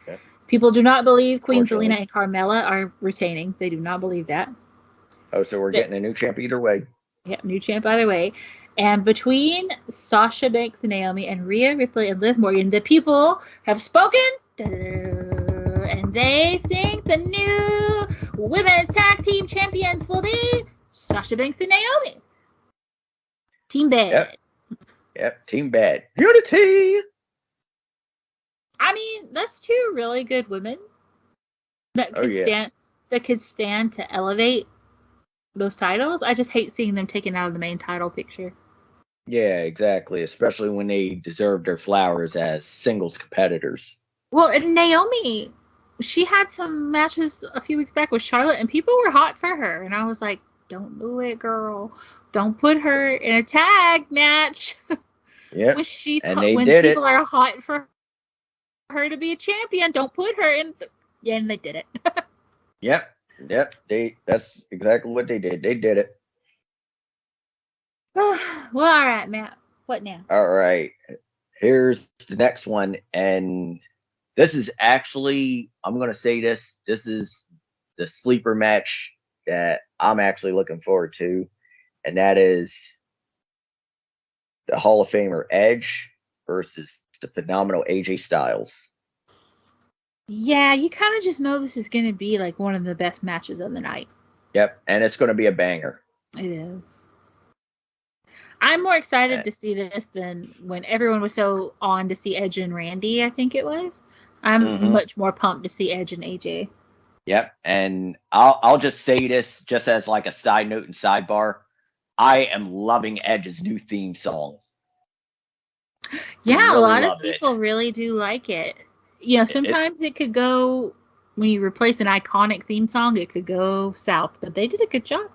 Okay. People do not believe Queen Zelina Fortunately. and Carmella are retaining. They do not believe that. Oh, so we're That getting a new champ either way. Yeah, new champ either way. And between Sasha Banks and Naomi and Rhea Ripley and Liv Morgan, the people have spoken, and they think the new women's tag team champions will be Sasha Banks and Naomi. Team Yep. Bad. Yep. Team bad. Unity. I mean, that's two really good women that Oh could yeah. stand to elevate those titles. I just hate seeing them taken out of the main title picture. Yeah, exactly. Especially when they deserve their flowers as singles competitors. Well, and Naomi, she had some matches a few weeks back with Charlotte, and people were hot for her. And I was like, don't do it, girl. Don't put her in a tag match Yep. And they when did people it. are hot for her to be a champion. Don't put her in. Yeah, and they did it. Yep. Yep. That's exactly what they did. They did it. Well, all right, Matt. What now? All right. Here's the next one. And this is actually, I'm gonna say this. This is the sleeper match that I'm actually looking forward to. And that is the Hall of Famer Edge versus the phenomenal AJ Styles. Yeah, you kind of just know this is going to be like one of the best matches of the night. Yep, and it's going to be a banger. It is. I'm more excited to see this than when everyone was so on to see Edge and Randy, I think it was. I'm much more pumped to see Edge and AJ. Yep, and I'll just say this just as like a side note and sidebar. I am loving Edge's new theme song. Yeah, a Really lot of love it. people really do like it. You know, It's sometimes it could go, when you replace an iconic theme song, it could go south, but they did a good job.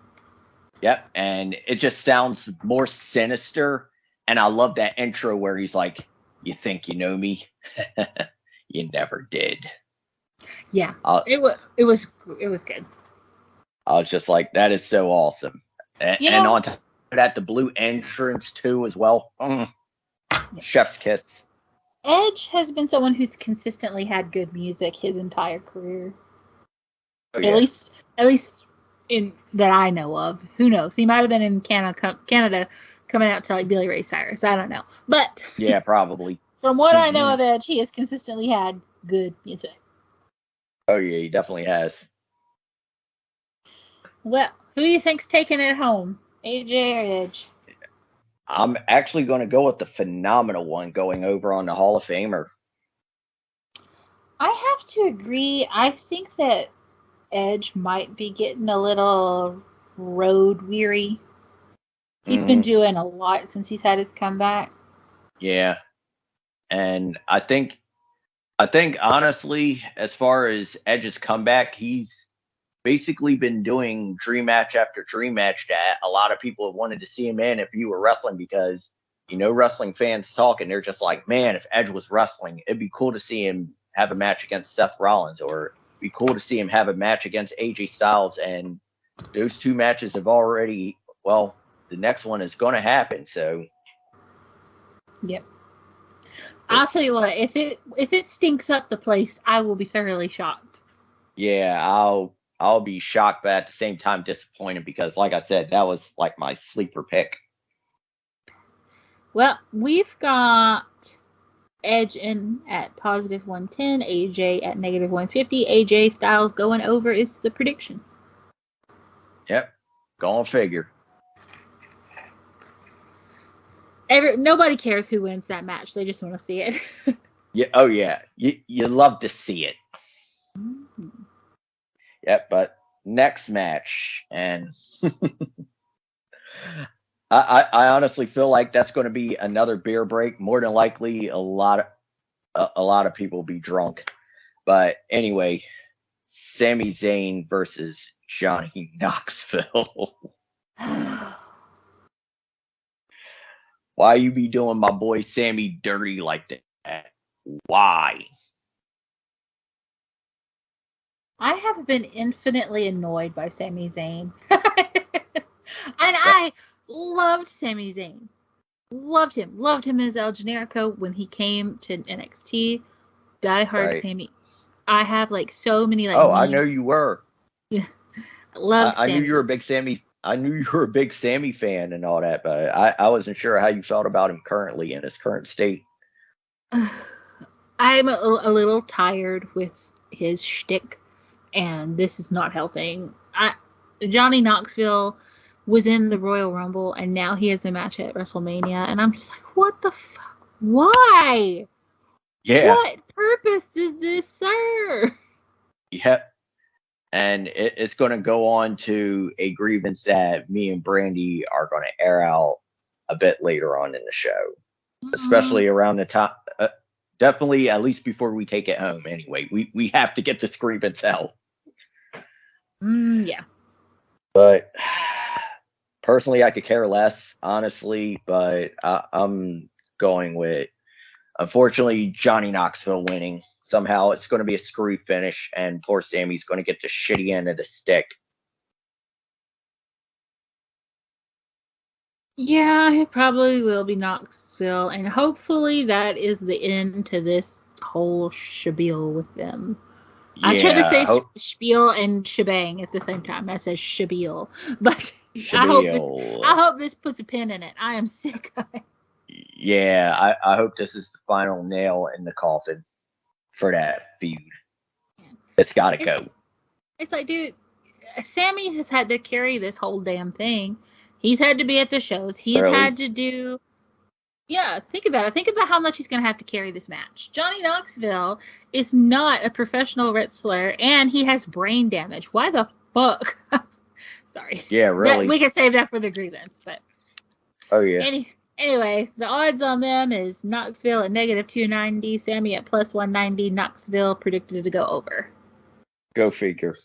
Yep, and it just sounds more sinister. And I love that intro where he's like, "You think you know me? You never did." Yeah, I, it was good. I was just like, "That is so awesome." You And know, on top of that, the blue entrance too as well. Chef's kiss. Edge has been someone who's consistently had good music his entire career. Oh At yeah. least, at least in that I know of. Who knows? He might have been in Canada coming out to like Billy Ray Cyrus. I don't know. But Yeah, probably. from what I know Oh of Edge, he has consistently had good music. yeah, he definitely has. Well, who do you think's taking it home? AJ or Edge? I'm actually going to go with the phenomenal one going over on the Hall of Famer. I have to agree. I think that Edge might be getting a little road weary. He's been Hmm. doing a lot since he's had his comeback. Yeah, and I think honestly, as far as Edge's comeback, he's basically been doing dream match after dream match that a lot of people have wanted to see him in if you were wrestling because wrestling fans talk and they're just like, man, if Edge was wrestling, it'd be cool to see him have a match against Seth Rollins or it'd be cool to see him have a match against AJ Styles. And those two matches have already, well, the next one is going to happen. So Yep. I'll tell it's, you what, if it stinks up the place, I will be thoroughly shocked. yeah, I'll be shocked, but at the same time disappointed because, like I said, that was like my sleeper pick. Well, we've got Edge in at positive 110, AJ at negative 150. AJ Styles going over is the prediction. Yep, go on figure. Nobody cares who wins that match. They just want to see it. Yeah, oh yeah, you love to see it. Yep, but next match, and I honestly feel like that's going to be another beer break. More than likely, a lot of people will be drunk. But anyway, Sami Zayn versus Johnny Knoxville. Why you be doing my boy Sammy dirty like that? Why? I have been infinitely annoyed by Sami Zayn. And Yep, I loved Sami Zayn. Loved him. Loved him as El Generico when he came to NXT. Die Hard right. Sammy. I have like so many like Oh, I know you memes. were. Yeah, loved I knew you were a Sammy. big Sammy. I knew you were a big Sammy fan and all that, but I wasn't sure how you felt about him currently in his current state. I'm a little tired with his shtick, and this is not helping. Johnny Knoxville was in the Royal Rumble, and now he has a match at WrestleMania, and I'm just like, what the fuck? Why? Yeah. What purpose does this serve? Yep. And it's going to go on to a grievance that me and Brandie are going to air out a bit later on in the show, especially around the time. Definitely, at least before we take it home. Anyway, we have to get this grievance out. Yeah. But personally, I could care less, honestly. But I'm going with, unfortunately, Johnny Knoxville winning. Somehow it's going to be a screw finish, and poor Sammy's going to get the shitty end of the stick. Yeah, it probably will be Knoxville, and hopefully that is the end to this whole spiel with them. I tried to say spiel and shebang at the same time. I said shabil, but I hope this puts a pin in it. I am sick of it. Yeah, I hope this is the final nail in the coffin for that feud. It's got to go. It's like, dude, Sammy has had to carry this whole damn thing. He's had to be at the shows. He's had to do. Yeah, think about it. Think about how much he's going to have to carry this match. Johnny Knoxville is not a professional wrestler, and he has brain damage. Why the fuck? Sorry. Yeah, really. We can save that for the grievance, but. Oh, yeah. Anyway, the odds on them is Knoxville at -290, Sammy at +190, Knoxville predicted to go over. Go figure.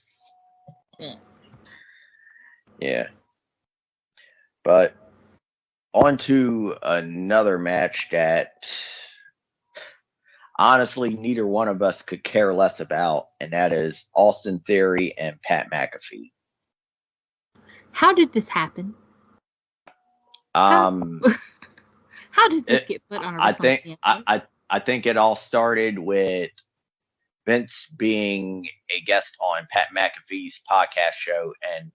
Yeah. But on to another match that honestly neither one of us could care less about, and that is Austin Theory and Pat McAfee. How did this happen? How did this get put on a I think it all started with Vince being a guest on Pat McAfee's podcast show. And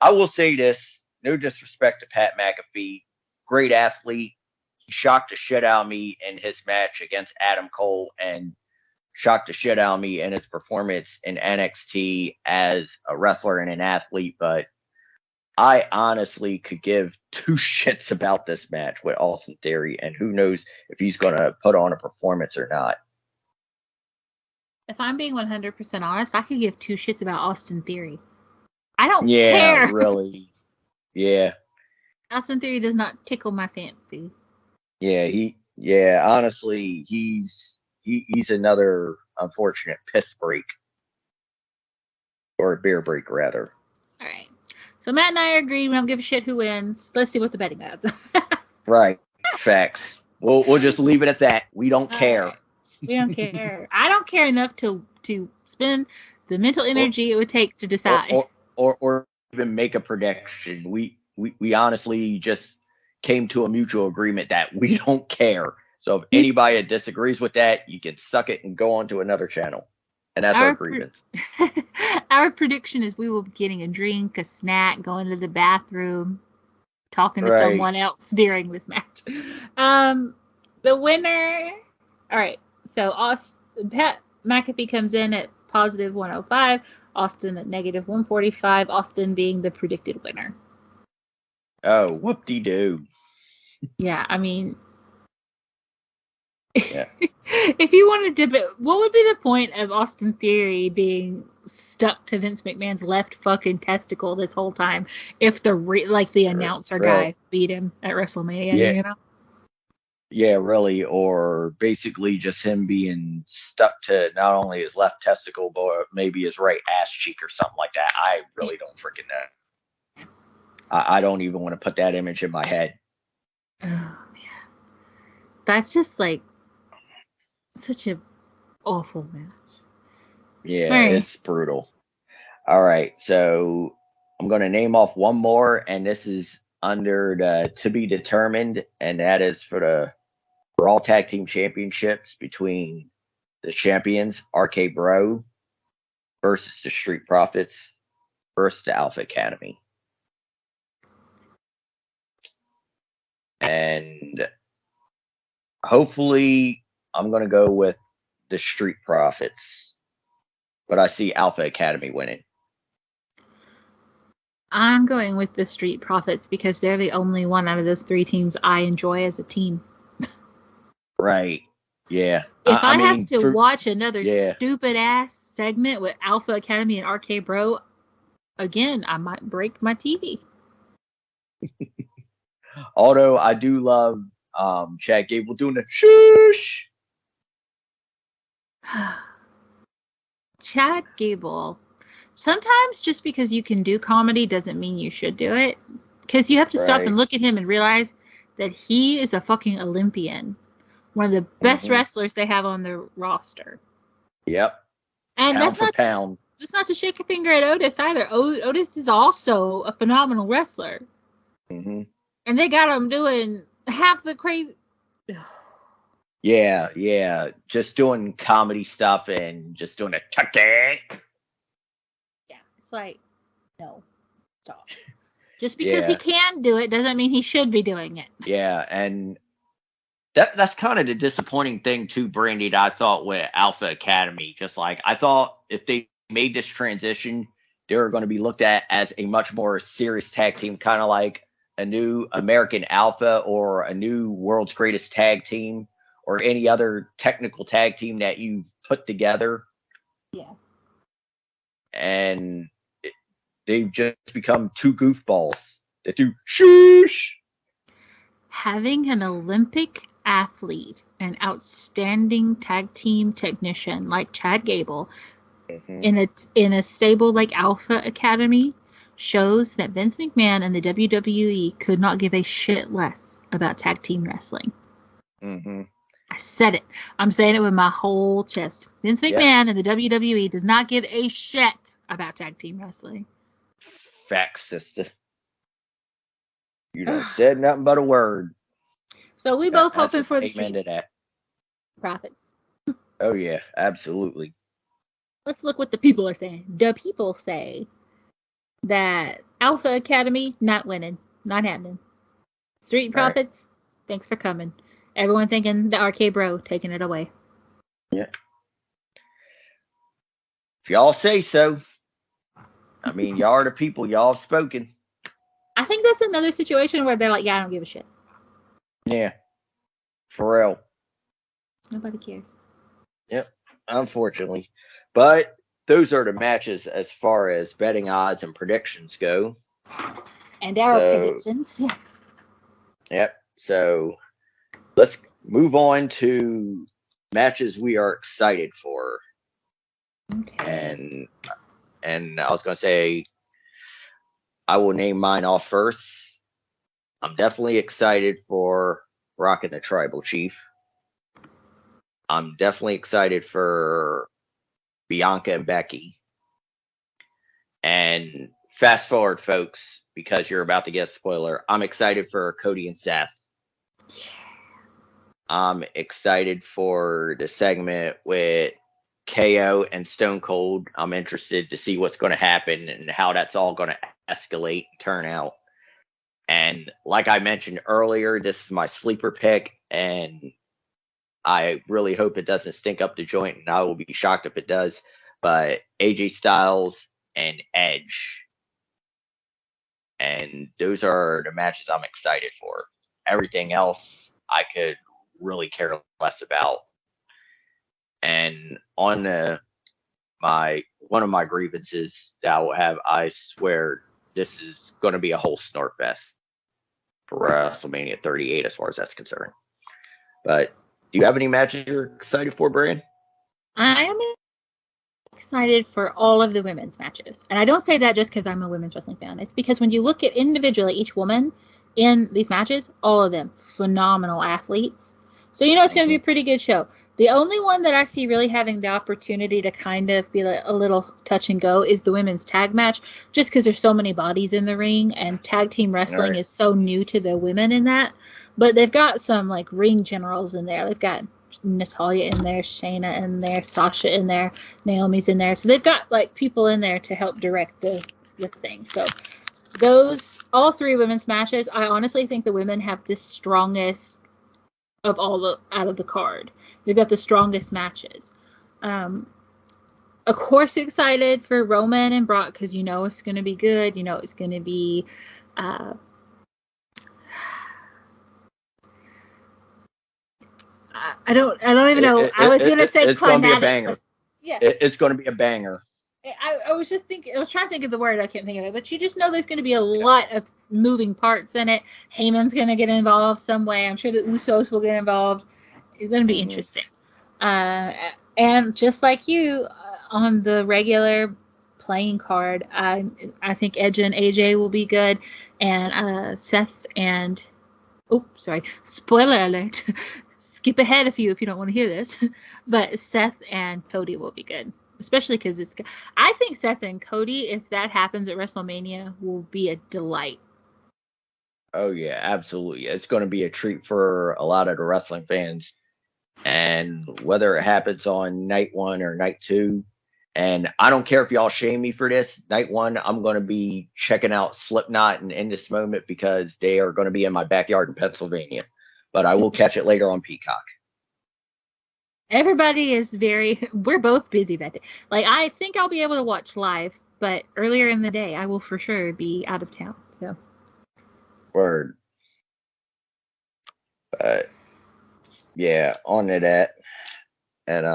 I will say this, no disrespect to Pat McAfee, great athlete. He shocked the shit out of me in his match against Adam Cole, and shocked the shit out of me in his performance in NXT as a wrestler and an athlete. But I honestly could give two shits about this match with Austin Theory, and who knows if he's going to put on a performance or not. If I'm being 100% honest, I could give two shits about Austin Theory. I don't care. Yeah, really. Yeah. Austin Theory does not tickle my fancy. Yeah, honestly, he's another unfortunate piss break. Or a beer break, rather. All right. So Matt and I agreed we don't give a shit who wins. Let's see what the betting odds are. Right. Facts. We'll just leave it at that. We don't care. Right. We don't care. I don't care enough to spend the mental energy it would take to decide. Or even make a prediction. We honestly just came to a mutual agreement that we don't care. So if anybody disagrees with that, you can suck it and go on to another channel. And that's our grievance. Our prediction is we will be getting a drink, a snack, going to the bathroom, talking to someone else during this match. The winner. All right. So Pat McAfee comes in at +105, Austin at -145, Austin being the predicted winner. Oh, whoop-de-doo. Yeah, I mean, yeah. If you wanted to debate, what would be the point of Austin Theory being stuck to Vince McMahon's left fucking testicle this whole time if the announcer guy beat him at WrestleMania, you know? Yeah, really, or basically just him being stuck to not only his left testicle, but maybe his right ass cheek or something like that. I really don't freaking know. I don't even want to put that image in my head. Oh, yeah. That's just like such an awful match. Yeah, it's brutal. All right, so I'm going to name off one more, and this is under the to be determined, and that is for the Raw Tag Team Championships between the champions, RK Bro, versus the Street Profits, versus the Alpha Academy. And hopefully, I'm going to go with the Street Profits, but I see Alpha Academy winning. I'm going with the Street Profits because they're the only one out of those three teams I enjoy as a team. Right. Yeah. If I have mean, to watch another yeah. stupid ass segment with Alpha Academy and RK Bro, again, I might break my TV. Although I do love Chad Gable doing the shoosh. Chad Gable. Sometimes just because you can do comedy doesn't mean you should do it. Because you have to stop and look at him and realize that he is a fucking Olympian. One of the best wrestlers they have on their roster. Yep. And pound for pound. That's not to shake a finger at Otis either. Otis is also a phenomenal wrestler. Mm-hmm. And they got him doing half the crazy. Yeah. Just doing comedy stuff and just doing a tucky. Yeah, it's like, no, stop. Just because he can do it doesn't mean he should be doing it. Yeah, and that's kind of the disappointing thing too, Brandie, that I thought with Alpha Academy. Just like I thought if they made this transition, they were going to be looked at as a much more serious tag team, kind of like a new American Alpha or a new World's Greatest Tag Team or any other technical tag team that you've put together. Yeah. And they've just become two goofballs that do shoosh. Having an Olympic athlete, an outstanding tag team technician like Chad Gable in a stable like Alpha Academy shows that Vince McMahon and the WWE could not give a shit less about tag team wrestling. I said it. I'm saying it with my whole chest. Vince McMahon and the WWE does not give a shit about tag team wrestling. Facts, sister. You done said nothing but a word. So we both hoping for the Street profits. Oh yeah, absolutely. Let's look what the people are saying. The people say that Alpha Academy not winning, not happening. Street Profits, thanks for coming. Everyone thinking the RK Bro taking it away. Yeah. If y'all say so. I mean, y'all are the people. Y'all have spoken. I think that's another situation where they're like, yeah, I don't give a shit. Yeah. For real. Nobody cares. Yep. Unfortunately. But those are the matches as far as betting odds and predictions go. And our predictions. Yep. So let's move on to matches we are excited for. Okay. And I was going to say, I will name mine off first. I'm definitely excited for Brock and the Tribal Chief. I'm definitely excited for Bianca and Becky. And fast forward, folks, because you're about to get a spoiler. I'm excited for Cody and Seth. I'm excited for the segment with KO and Stone Cold. I'm interested to see what's going to happen and how that's all going to escalate and turn out. And like I mentioned earlier, this is my sleeper pick, and I really hope it doesn't stink up the joint, and I will be shocked if it does. But AJ Styles and Edge. And those are the matches I'm excited for. Everything else I could really care less about. And on one of my grievances that I will have, I swear this is going to be a whole snort fest for WrestleMania 38 as far as that's concerned. But do you have any matches you're excited for, Brian? I am excited for all of the women's matches. And I don't say that just because I'm a women's wrestling fan. It's because when you look at individually each woman in these matches, all of them phenomenal athletes. So you know it's going to be a pretty good show. The only one that I see really having the opportunity to kind of be a little touch and go is the women's tag match, just because there's so many bodies in the ring and tag team wrestling is so new to the women in that. But they've got some like ring generals in there. They've got Natalia in there, Shayna in there, Sasha in there, Naomi's in there. So they've got like people in there to help direct the thing. So those all three women's matches, I honestly think the women have the strongest of all out of the card. They've got the strongest matches. Of course, excited for Roman and Brock because you know it's going to be good. You know it's going to be. I don't even know. I was gonna say it's going to be a climatic, banger. but yeah. It's going to be a banger. I was just thinking. I was trying to think of the word. I can't think of it. But you just know there's going to be a lot of moving parts in it. Heyman's going to get involved some way. I'm sure the Usos will get involved. It's going to be interesting. And just like you, on the regular playing card, I think Edge and AJ will be good, and Seth and spoiler alert. Skip ahead if you don't want to hear this, but Seth and Cody will be good, especially because I think Seth and Cody, if that happens at WrestleMania, will be a delight. Oh yeah, absolutely. It's going to be a treat for a lot of the wrestling fans, and whether it happens on night 1 or night 2, and I don't care if y'all shame me for this. Night 1, I'm going to be checking out Slipknot and In This Moment because they are going to be in my backyard in Pennsylvania, but I will catch it later on Peacock. Everybody is we're both busy that day. Like, I think I'll be able to watch live, but earlier in the day, I will for sure be out of town. So. Word. But yeah, on to that. And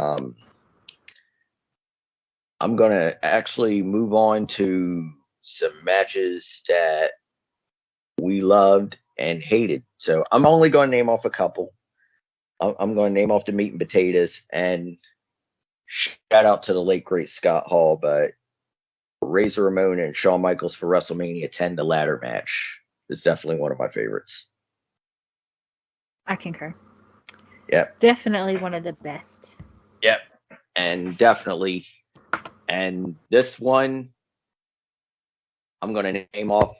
I'm going to actually move on to some matches that we loved and hated. So I'm only going to name off a couple. I'm going to name off the meat and potatoes, and shout out to the late great Scott Hall, but Razor Ramon and Shawn Michaels for WrestleMania 10, the ladder match, is definitely one of my favorites. I concur. Yep. Definitely one of the best. Yep. And definitely. And this one, I'm going to name off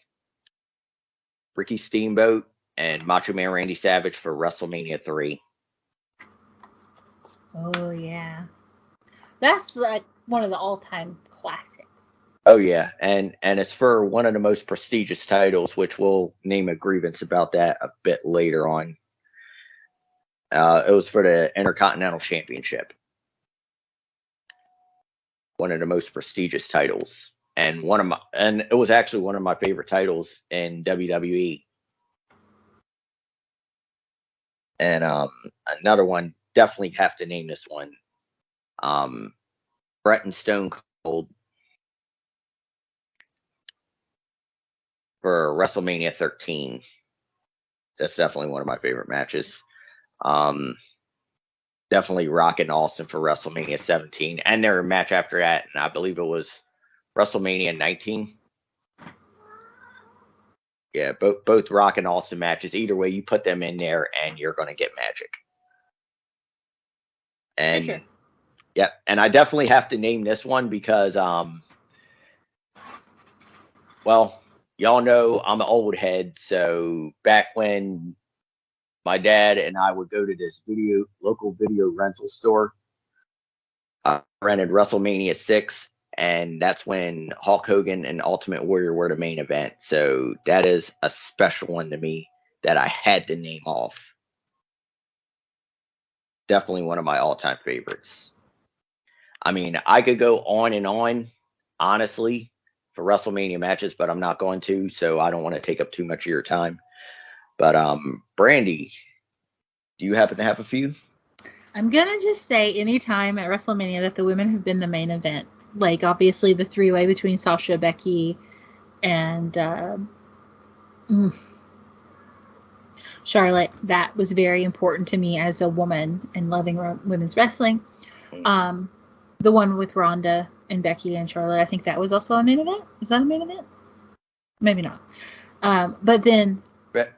Ricky Steamboat and Macho Man Randy Savage for WrestleMania 3. Oh, yeah. That's like one of the all-time classics. Oh yeah, and it's for one of the most prestigious titles, which we'll name a grievance about that a bit later on. It was for the Intercontinental Championship, one of the most prestigious titles, and it was actually one of my favorite titles in WWE. And another one, definitely have to name this one. Bret and Stone Cold for WrestleMania 13. That's definitely one of my favorite matches. Definitely Rock and Austin for WrestleMania 17, and their match after that, and I believe it was WrestleMania 19. Yeah, both Rock and Austin matches. Either way, you put them in there, and you're going to get magic. And for sure. Yeah, and I definitely have to name this one because, well, y'all know I'm an old head, so back when my dad and I would go to this local video rental store, I rented WrestleMania 6, and that's when Hulk Hogan and Ultimate Warrior were the main event. So that is a special one to me that I had to name off. Definitely one of my all-time favorites. I mean, I could go on and on, honestly, for WrestleMania matches, but I'm not going to, so I don't want to take up too much of your time. But Brandie, do you happen to have a few? I'm gonna just say anytime at WrestleMania that the women have been the main event, like obviously the three-way between Sasha, Becky, and Charlotte, that was very important to me as a woman and loving women's wrestling. The one with Ronda and Becky and Charlotte, I think that was also a main event. Is that a main event? Maybe not. But then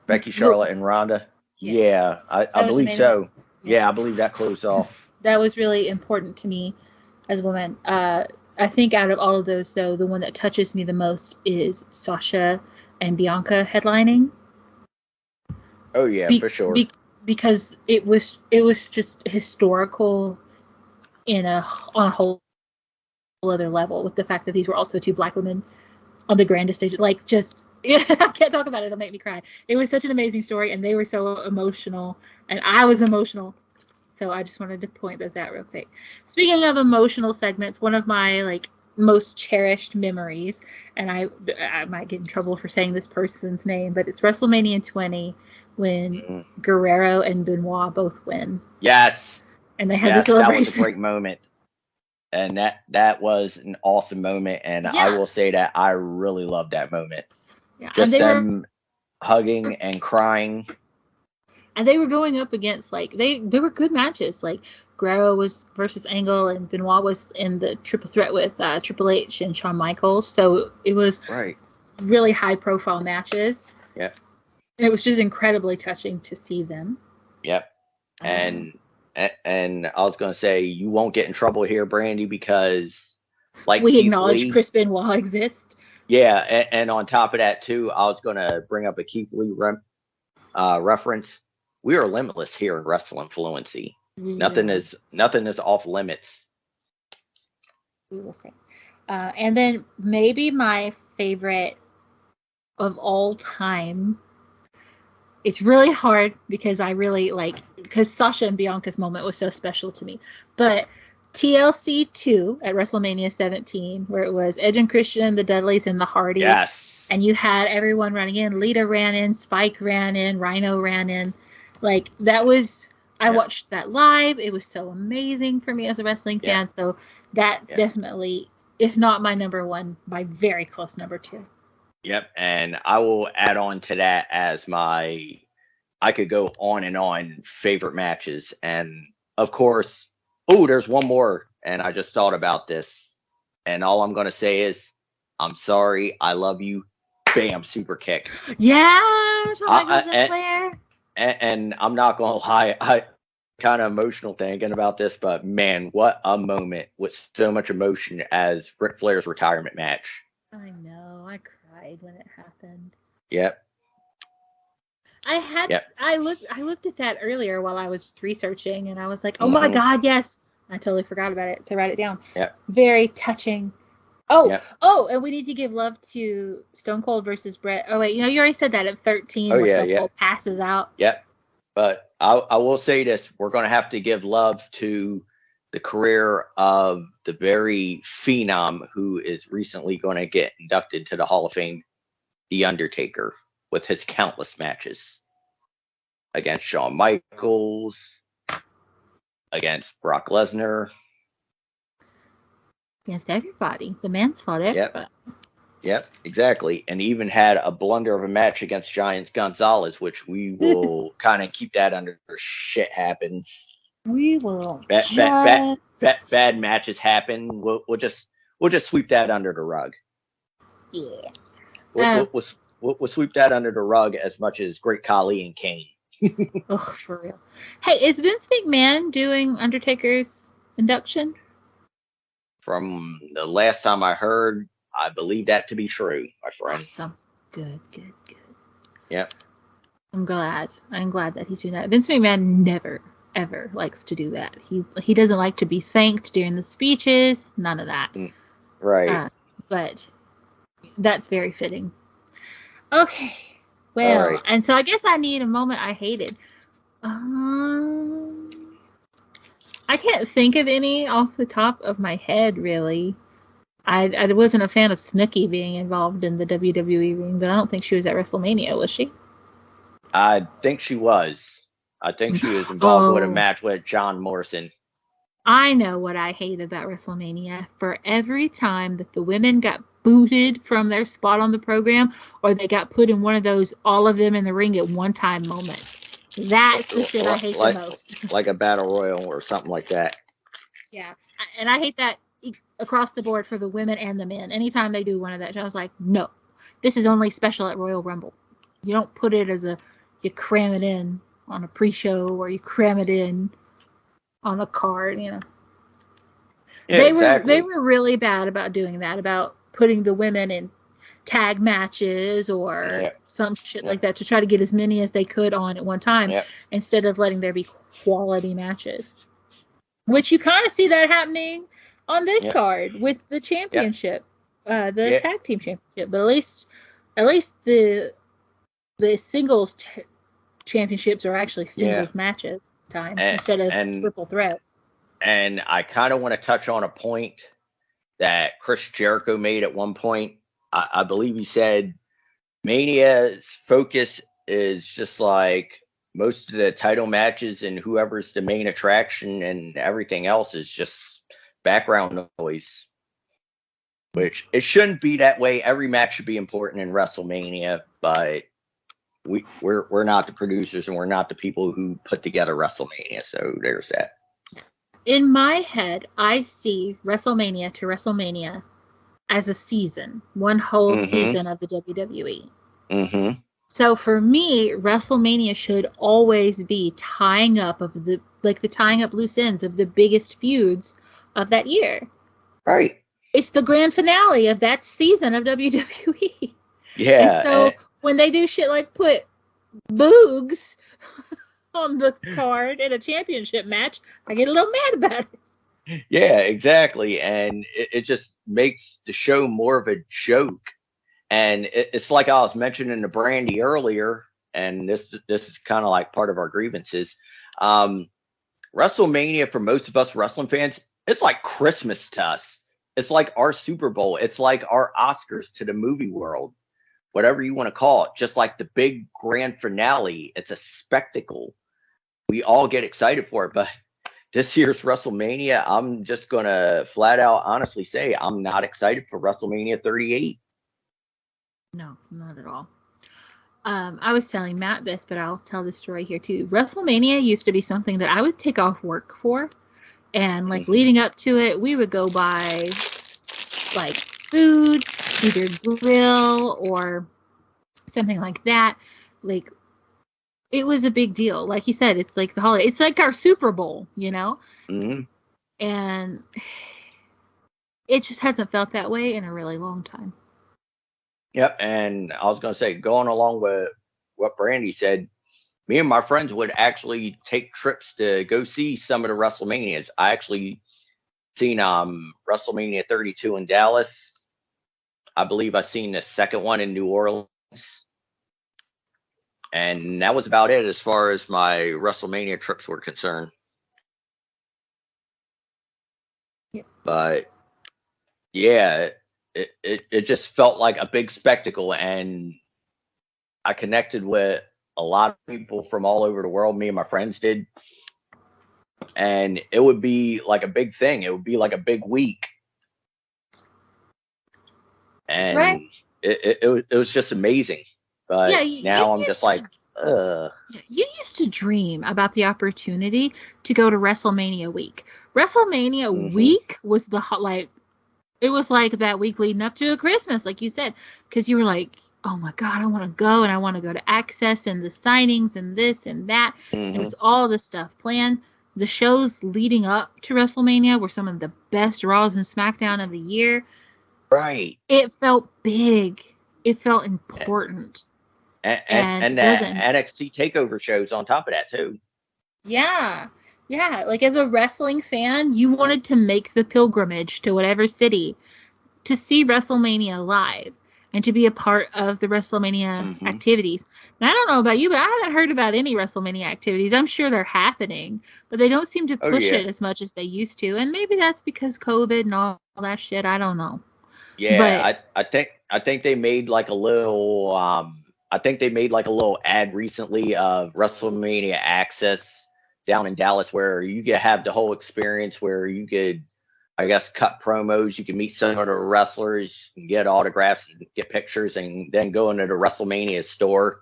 Becky, Charlotte, and Ronda. Yeah, I believe so. Yeah, I believe that closed off. That was really important to me as a woman. I think out of all of those, though, the one that touches me the most is Sasha and Bianca headlining. Oh yeah, for sure. Because it was just historical on a whole other level, with the fact that these were also two black women on the grandest stage. Like, just I can't talk about it; it'll make me cry. It was such an amazing story, and they were so emotional, and I was emotional. So I just wanted to point those out real quick. Speaking of emotional segments, one of my most cherished memories, and I might get in trouble for saying this person's name, but it's WrestleMania 20 when Guerrero and Benoit both win. Yes. And they had the celebration. That was a great moment. And that was an awesome moment, and Yeah. I will say that I really loved that moment. Yeah. Just them hugging and crying. And they were going up against, like, they were good matches. Like, Guerrero was versus Angle, and Benoit was in the triple threat with Triple H and Shawn Michaels. So it was really high-profile matches. Yep. And it was just incredibly touching to see them. Yep. And I was going to say, you won't get in trouble here, Brandie, because like we Keith acknowledge Lee, Chris Benoit exists. Yeah, and on top of that too, I was going to bring up a Keith Lee reference. We are limitless here in wrestling fluency. Yeah. Nothing is off limits. We will see. And then maybe my favorite of all time. It's really hard because I really because Sasha and Bianca's moment was so special to me. But TLC 2 at WrestleMania 17, where it was Edge and Christian, the Dudleys, and the Hardys. Yes. And you had everyone running in. Lita ran in, Spike ran in, Rhino ran in. Like, that was, I watched that live. It was so amazing for me as a wrestling fan. So that's definitely, if not my number one, my very close number two. Yep. And I will add on to that as I could go on and on favorite matches. And of course, there's one more. And I just thought about this. And all I'm going to say is, I'm sorry. I love you. Bam, super kick. Yeah. And I'm not going to lie. I kind of emotional thinking about this, but man, what a moment with so much emotion as Ric Flair's retirement match. I know. I cried when it happened. Yep. I looked at that earlier while I was researching, and I was like, oh my God, yes. I totally forgot about it to write it down. Yep. Very touching. Oh, and we need to give love to Stone Cold versus Bret. Oh wait, you already said that at 13 where Stone Cold passes out. Yep. But I will say this, we're going to have to give love to the career of the very phenom who is recently going to get inducted to the Hall of Fame, The Undertaker, with his countless matches against Shawn Michaels, against Brock Lesnar. Against everybody. The man's fought everybody. Yep, exactly. And even had a blunder of a match against Giants Gonzalez, which we will kind of keep that under shit happens. We will. Bad matches happen. We'll just sweep that under the rug. Yeah. We'll sweep that under the rug as much as Great Khali and Kane. Oh, for real. Hey, is Vince McMahon doing Undertaker's induction? From the last time I heard, I believe that to be true, my friend. Awesome. Good. Yep. I'm glad that he's doing that. Vince McMahon never, ever likes to do that. He doesn't like to be thanked during the speeches. None of that. Right. But that's very fitting. Okay. Well, and so I guess I need a moment I hated. I can't think of any off the top of my head, really. I wasn't a fan of Snooki being involved in the WWE ring, but I don't think she was at WrestleMania, was she? I think she was. I think she was involved with a match with John Morrison. I know what I hate about WrestleMania. For every time that the women got booted from their spot on the program, or they got put in one of those all of them in the ring at one time moment. That's the shit I hate the most. Like a battle royal or something like that. Yeah. And I hate that across the board for the women and the men. Anytime they do one of that, I was like, no, this is only special at Royal Rumble. You don't put it as you cram it in on a pre-show, or you cram it in on a card, Yeah, they were really bad about doing that, about putting the women in tag matches or some shit like that to try to get as many as they could on at one time instead of letting there be quality matches. Which you kind of see that happening on this card with the championship, the tag team championship. But at least the singles championships are actually singles matches this time instead of triple threats. And I kind of want to touch on a point that Chris Jericho made at one point. I believe he said Mania's focus is just like most of the title matches, and whoever's the main attraction, and everything else is just background noise. Which it shouldn't be that way. Every match should be important in WrestleMania, but we're not the producers and we're not the people who put together WrestleMania. So there's that. In my head, I see WrestleMania to WrestleMania as a season, one whole season of the WWE. Mm-hmm. So for me, WrestleMania should always be tying up loose ends of the biggest feuds of that year. Right. It's the grand finale of that season of WWE. Yeah. And so when they do shit like put Boogs on the card in a championship match, I get a little mad about it. Yeah, exactly. And it just makes the show more of a joke. And it's like I was mentioning to Brandie earlier, and this is kind of like part of our grievances. WrestleMania, for most of us wrestling fans, it's like Christmas to us. It's like our Super Bowl. It's like our Oscars to the movie world, whatever you want to call it. Just like the big grand finale, it's a spectacle. We all get excited for it. But this year's WrestleMania, I'm just going to flat out honestly say I'm not excited for WrestleMania 38. No, not at all. I was telling Matt this, but I'll tell this story here too. WrestleMania used to be something that I would take off work for. And like leading up to it, we would go buy like food, either grill or something like that. Like it was a big deal. Like you said, it's like the holiday. It's like our Super Bowl, you know? Mm-hmm. And it just hasn't felt that way in a really long time. Yep. And I was going to say, going along with what Brandie said, me and my friends would actually take trips to go see some of the WrestleManias. I actually seen WrestleMania 32 in Dallas. I believe I seen the second one in New Orleans. And that was about it as far as my WrestleMania trips were concerned. Yep. But yeah, it just felt like a big spectacle, and I connected with a lot of people from all over the world. Me and my friends did, and it would be like a big thing. It would be like a big week, and right? it was just amazing. But Yeah, now I'm just like, you used to dream about the opportunity to go to WrestleMania week. WrestleMania week was it was like that week leading up to Christmas, like you said, because you were like, oh my God, I want to go, and I want to go to Access and the signings and this and that. And it was all this stuff planned. The shows leading up to WrestleMania were some of the best Raws and Smackdown of the year. Right. It felt big. It felt important. And It the doesn't. NXT takeover shows on top of that too. Yeah. Yeah. Like as a wrestling fan, you wanted to make the pilgrimage to whatever city to see WrestleMania live and to be a part of the WrestleMania activities. And I don't know about you, but I haven't heard about any WrestleMania activities. I'm sure they're happening, but they don't seem to push it as much as they used to. And maybe that's because COVID and all that shit. I don't know. Yeah, but I think they made like a little I think they made like a little ad recently of WrestleMania Access down in Dallas, where you could have the whole experience, where you could, I guess, cut promos, you can meet some of the wrestlers, get autographs, and get pictures, and then go into the WrestleMania store.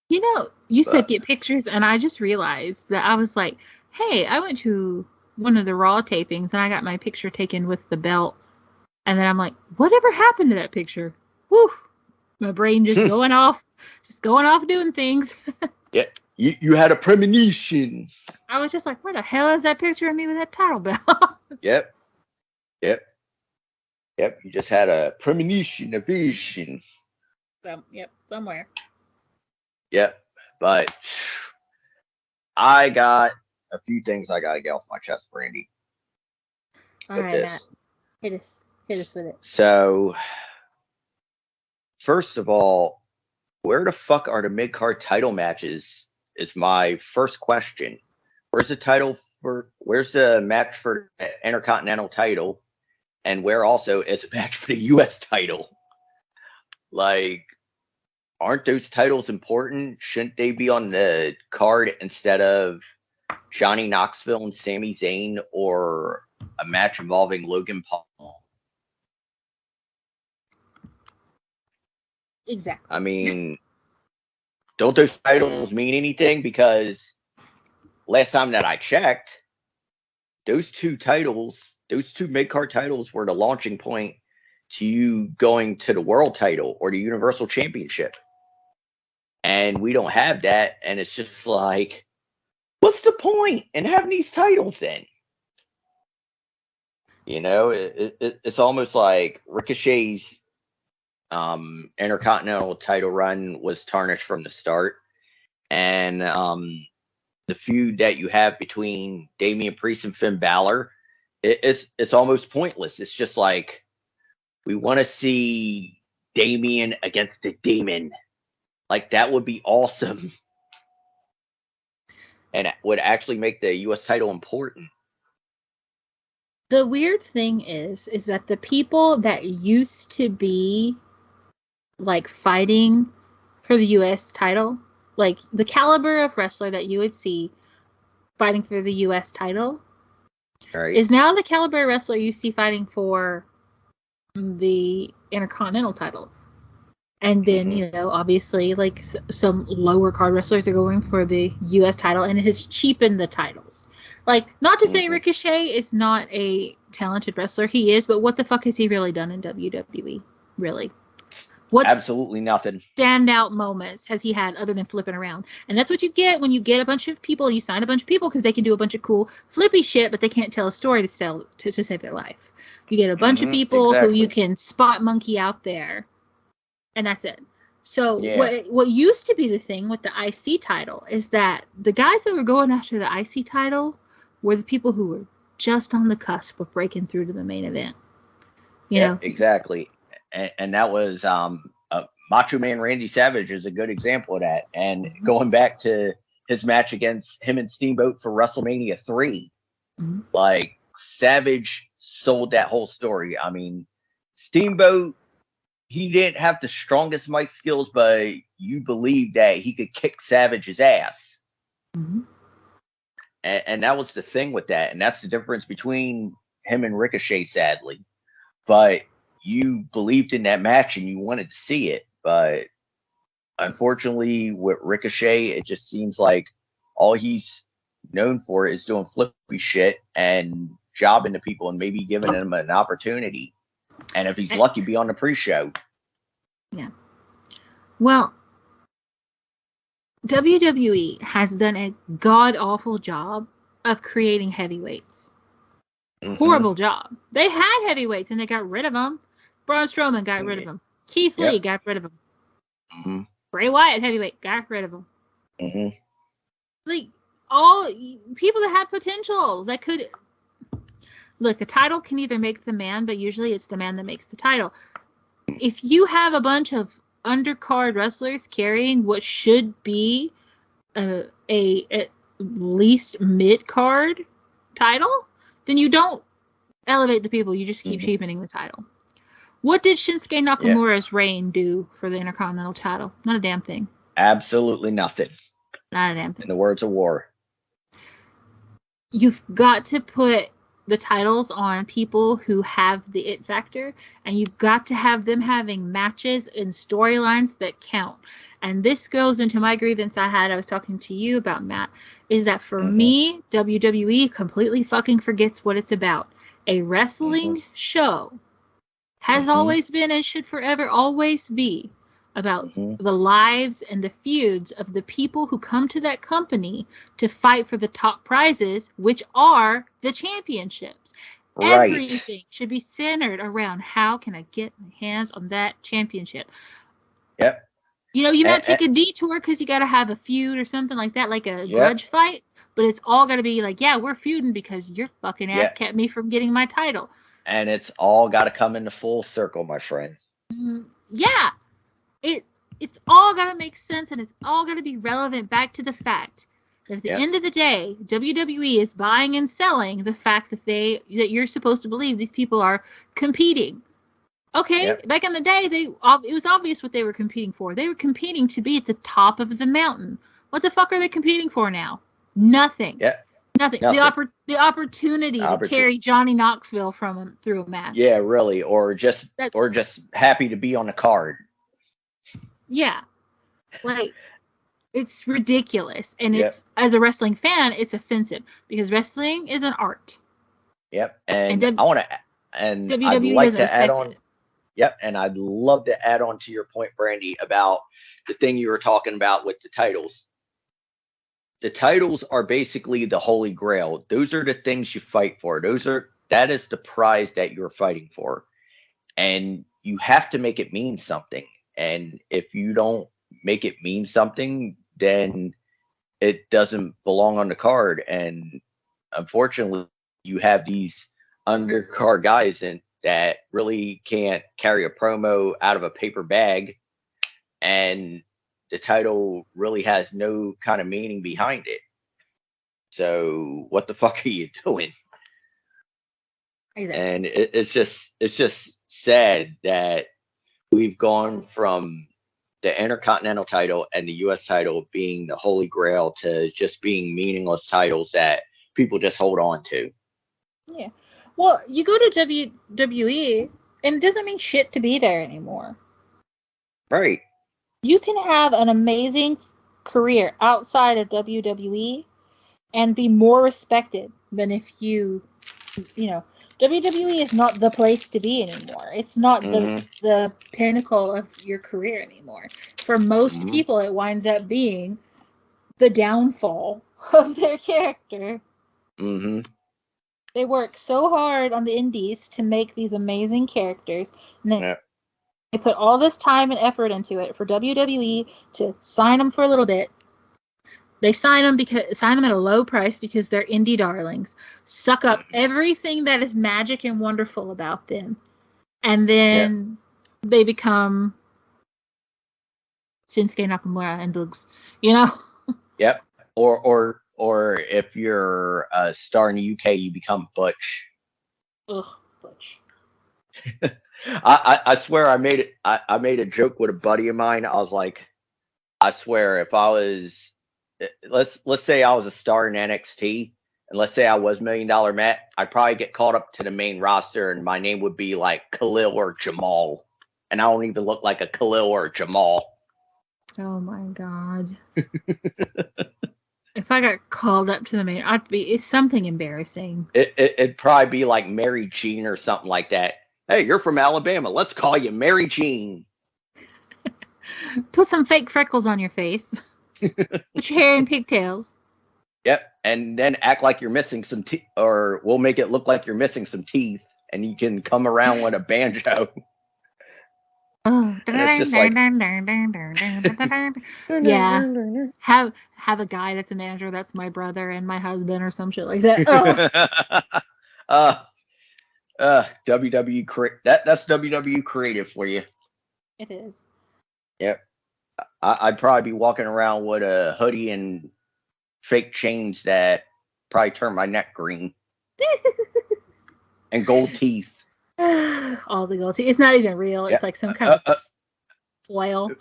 You know, you said get pictures, and I just realized that I was like, hey, I went to one of the Raw tapings, and I got my picture taken with the belt. And then I'm like, whatever happened to that picture? Whew. My brain just going off doing things. Yeah, you had a premonition. I was just like, where the hell is that picture of me with that title belt? Yep. You just had a premonition, a vision. Somewhere. Yep. But I got a few things I gotta get off my chest, Brandie. All right, Matt. Hit us with it. So, first of all, where the fuck are the mid-card title matches? Is my first question. Where's the title where's the match for the Intercontinental title, and where also is a match for the U.S. title? Like, aren't those titles important? Shouldn't they be on the card instead of Johnny Knoxville and Sami Zayn, or a match involving Logan Paul? Exactly. I mean, don't those titles mean anything? Because last time that I checked, those two mid-card titles were the launching point to you going to the world title or the Universal Championship. And we don't have that, and it's just like, what's the point in having these titles then? You know, it's almost like Ricochet's Intercontinental title run was tarnished from the start, and the feud that you have between Damian Priest and Finn Balor, it's almost pointless. It's just like, we want to see Damian against the Demon. Like, that would be awesome, and it would actually make the U.S. title important. The weird thing is that the people that used to be like fighting for the U.S. title, like the caliber of wrestler that you would see fighting for the U.S. title, Right? is now the caliber of wrestler you see fighting for the Intercontinental title. And then, you know, obviously, like, some lower card wrestlers are going for the U.S. title, and it has cheapened the titles. Like, not to say Ricochet is not a talented wrestler. He is, but what the fuck has he really done in WWE? Really? What Absolutely nothing. standout moments has he had other than flipping around? And that's what you get when you get a bunch of people, you sign a bunch of people because they can do a bunch of cool flippy shit, but they can't tell a story to save their life. You get a bunch of people who you can spot monkey out there. And that's it. So what used to be the thing with the IC title is that the guys that were going after the IC title were the people who were just on the cusp of breaking through to the main event. You know? Exactly. And that was Macho Man Randy Savage is a good example of that. And going back to his match against him and Steamboat for WrestleMania 3, like, Savage sold that whole story. I mean, Steamboat, he didn't have the strongest mic skills, but you believed that he could kick Savage's ass. And that was the thing with that. And that's the difference between him and Ricochet, sadly. But you believed in that match and you wanted to see it. But unfortunately, with Ricochet, it just seems like all he's known for is doing flippy shit and jobbing to people and maybe giving them an opportunity. And if he's lucky, be on the pre-show. Yeah. Well, WWE has done a god-awful job of creating heavyweights. Horrible job. They had heavyweights and they got rid of them. Braun Strowman got rid of them. Keith Lee got rid of them. Bray Wyatt heavyweight got rid of them. Like, all people that had potential that could look. A title can either make the man, but usually it's the man that makes the title. If you have a bunch of undercard wrestlers carrying what should be a at least mid-card title, then you don't elevate the people. You just keep cheapening the title. What did Shinsuke Nakamura's reign do for the Intercontinental title? Not a damn thing. Absolutely nothing. Not a damn thing. In the words of War. You've got to put the titles on people who have the it factor, and you've got to have them having matches and storylines that count. And this goes into my grievance I was talking to you about, Matt, is that for me, WWE completely fucking forgets what it's about. A wrestling show has always been and should forever always be about the lives and the feuds of the people who come to that company to fight for the top prizes, which are the championships. Right. Everything should be centered around how can I get my hands on that championship. Yep. You know, you might take a detour because you got to have a feud or something like that, like a grudge fight, but it's all got to be like, yeah, we're feuding because your fucking ass kept me from getting my title. And it's all got to come into full circle, my friend. Yeah. It's all got to make sense, and it's all got to be relevant back to the fact But at the end of the day, WWE is buying and selling the fact that you're supposed to believe these people are competing. Okay, back in the day, it was obvious what they were competing for. They were competing to be at the top of the mountain. What the fuck are they competing for now? Nothing. Yeah. Nothing. The opportunity to carry Johnny Knoxville through a match. Yeah, really, or just happy to be on the card. Yeah, like it's ridiculous, and it's, as a wrestling fan, it's offensive because wrestling is an art. Yep, and I want to, and WWE I'd like to add on. Yep, and I'd love to add on to your point, Brandie, about the thing you were talking about with the titles. The titles are basically the holy grail. Those are the things you fight for. That is the prize that you're fighting for. And you have to make it mean something. And if you don't make it mean something, then it doesn't belong on the card. And unfortunately, you have these undercard guys that really can't carry a promo out of a paper bag, and the title really has no kind of meaning behind it. So what the fuck are you doing? Exactly. And it's just sad that we've gone from the Intercontinental title and the U.S. title being the holy grail to just being meaningless titles that people just hold on to. Yeah. Well, you go to WWE, and it doesn't mean shit to be there anymore. Right. You can have an amazing career outside of WWE and be more respected than if WWE is not the place to be anymore. It's not the pinnacle of your career anymore. For most people, it winds up being the downfall of their character. They work so hard on the indies to make these amazing characters, and they put all this time and effort into it for WWE to sign them for a little bit. They sign them at a low price because they're indie darlings, suck up everything that is magic and wonderful about them, and then they become Shinsuke Nakamura and Bugs, Yep. Or if you're a star in the UK, you become Butch. Ugh, Butch. I swear I made a joke with a buddy of mine. I was like, I swear if I was, let's say I was a star in NXT, and let's say I was $1 Million Matt, I'd probably get called up to the main roster, and my name would be like Khalil or Jamal, and I don't even look like a Khalil or Jamal. Oh my god. If I got called up to the main, it's something embarrassing. It'd probably be like Mary Jean or something like that. Hey, you're from Alabama. Let's call you Mary Jean. Put some fake freckles on your face. Put your hair in pigtails. Yep, and then act like you're missing some teeth, or we'll make it look like you're missing some teeth, and you can come around with a banjo. Oh, yeah. Have a guy that's a manager that's my brother and my husband or some shit like that. WWE that's WWE creative for you. It is. Yep. I'd probably be walking around with a hoodie and fake chains that probably turn my neck green. And gold teeth. All the gold teeth. It's not even real. It's like some kind of foil.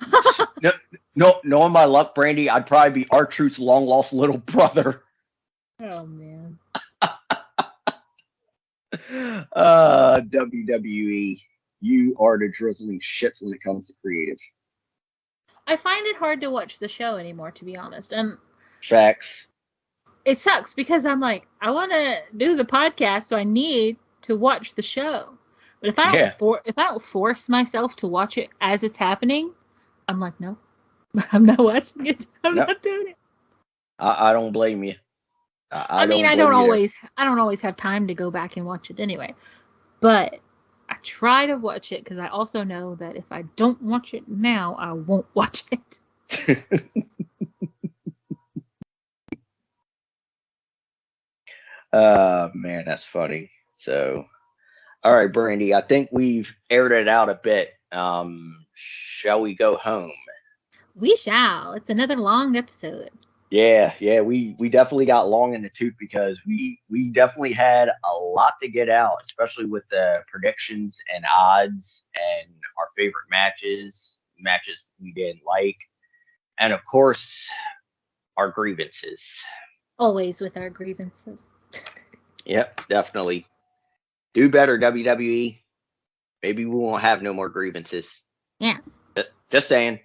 No, knowing my luck, Brandie, I'd probably be R-Truth's long lost little brother. Oh man. WWE, you are the drizzling shits when it comes to creative. I find it hard to watch the show anymore, to be honest. And facts. It sucks because I'm like, I want to do the podcast, so I need to watch the show. But if I don't force myself to watch it as it's happening, I'm like, no, I'm not watching it. I'm not doing it. I don't blame you. I don't always have time to go back and watch it anyway. But I try to watch it because I also know that if I don't watch it now, I won't watch it. Man, that's funny. So, all right, Brandie, I think we've aired it out a bit. Shall we go home? We shall. It's another long episode. Yeah, we definitely got long in the tooth because we definitely had a lot to get out, especially with the predictions and odds and our favorite matches we didn't like, and of course our grievances. Always with our grievances. Yep, definitely. Do better, WWE. Maybe we won't have no more grievances. Yeah. Just saying.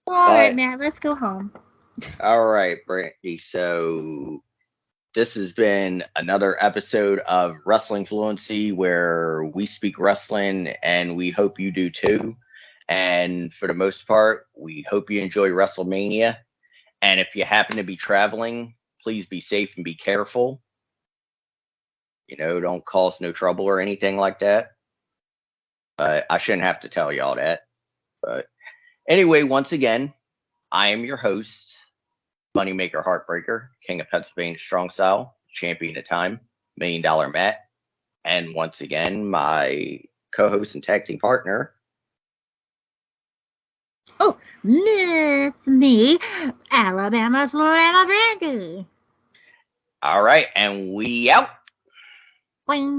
All right, But Matt, let's go home. all right, Brandie. So this has been another episode of Wrestling Fluency where we speak wrestling and we hope you do too. And for the most part, we hope you enjoy Wrestlemania. And if you happen to be traveling, please be safe and be careful. Don't cause no trouble or anything like that. I shouldn't have to tell y'all that. But anyway, once again, I am your host, Moneymaker Heartbreaker, King of Pennsylvania Strong Style, Champion of Time, $1 Million Matt. And once again, my co-host and tag team partner. Oh, it's me, Alabama's Lorena Brandie. All right, and we out. Boing.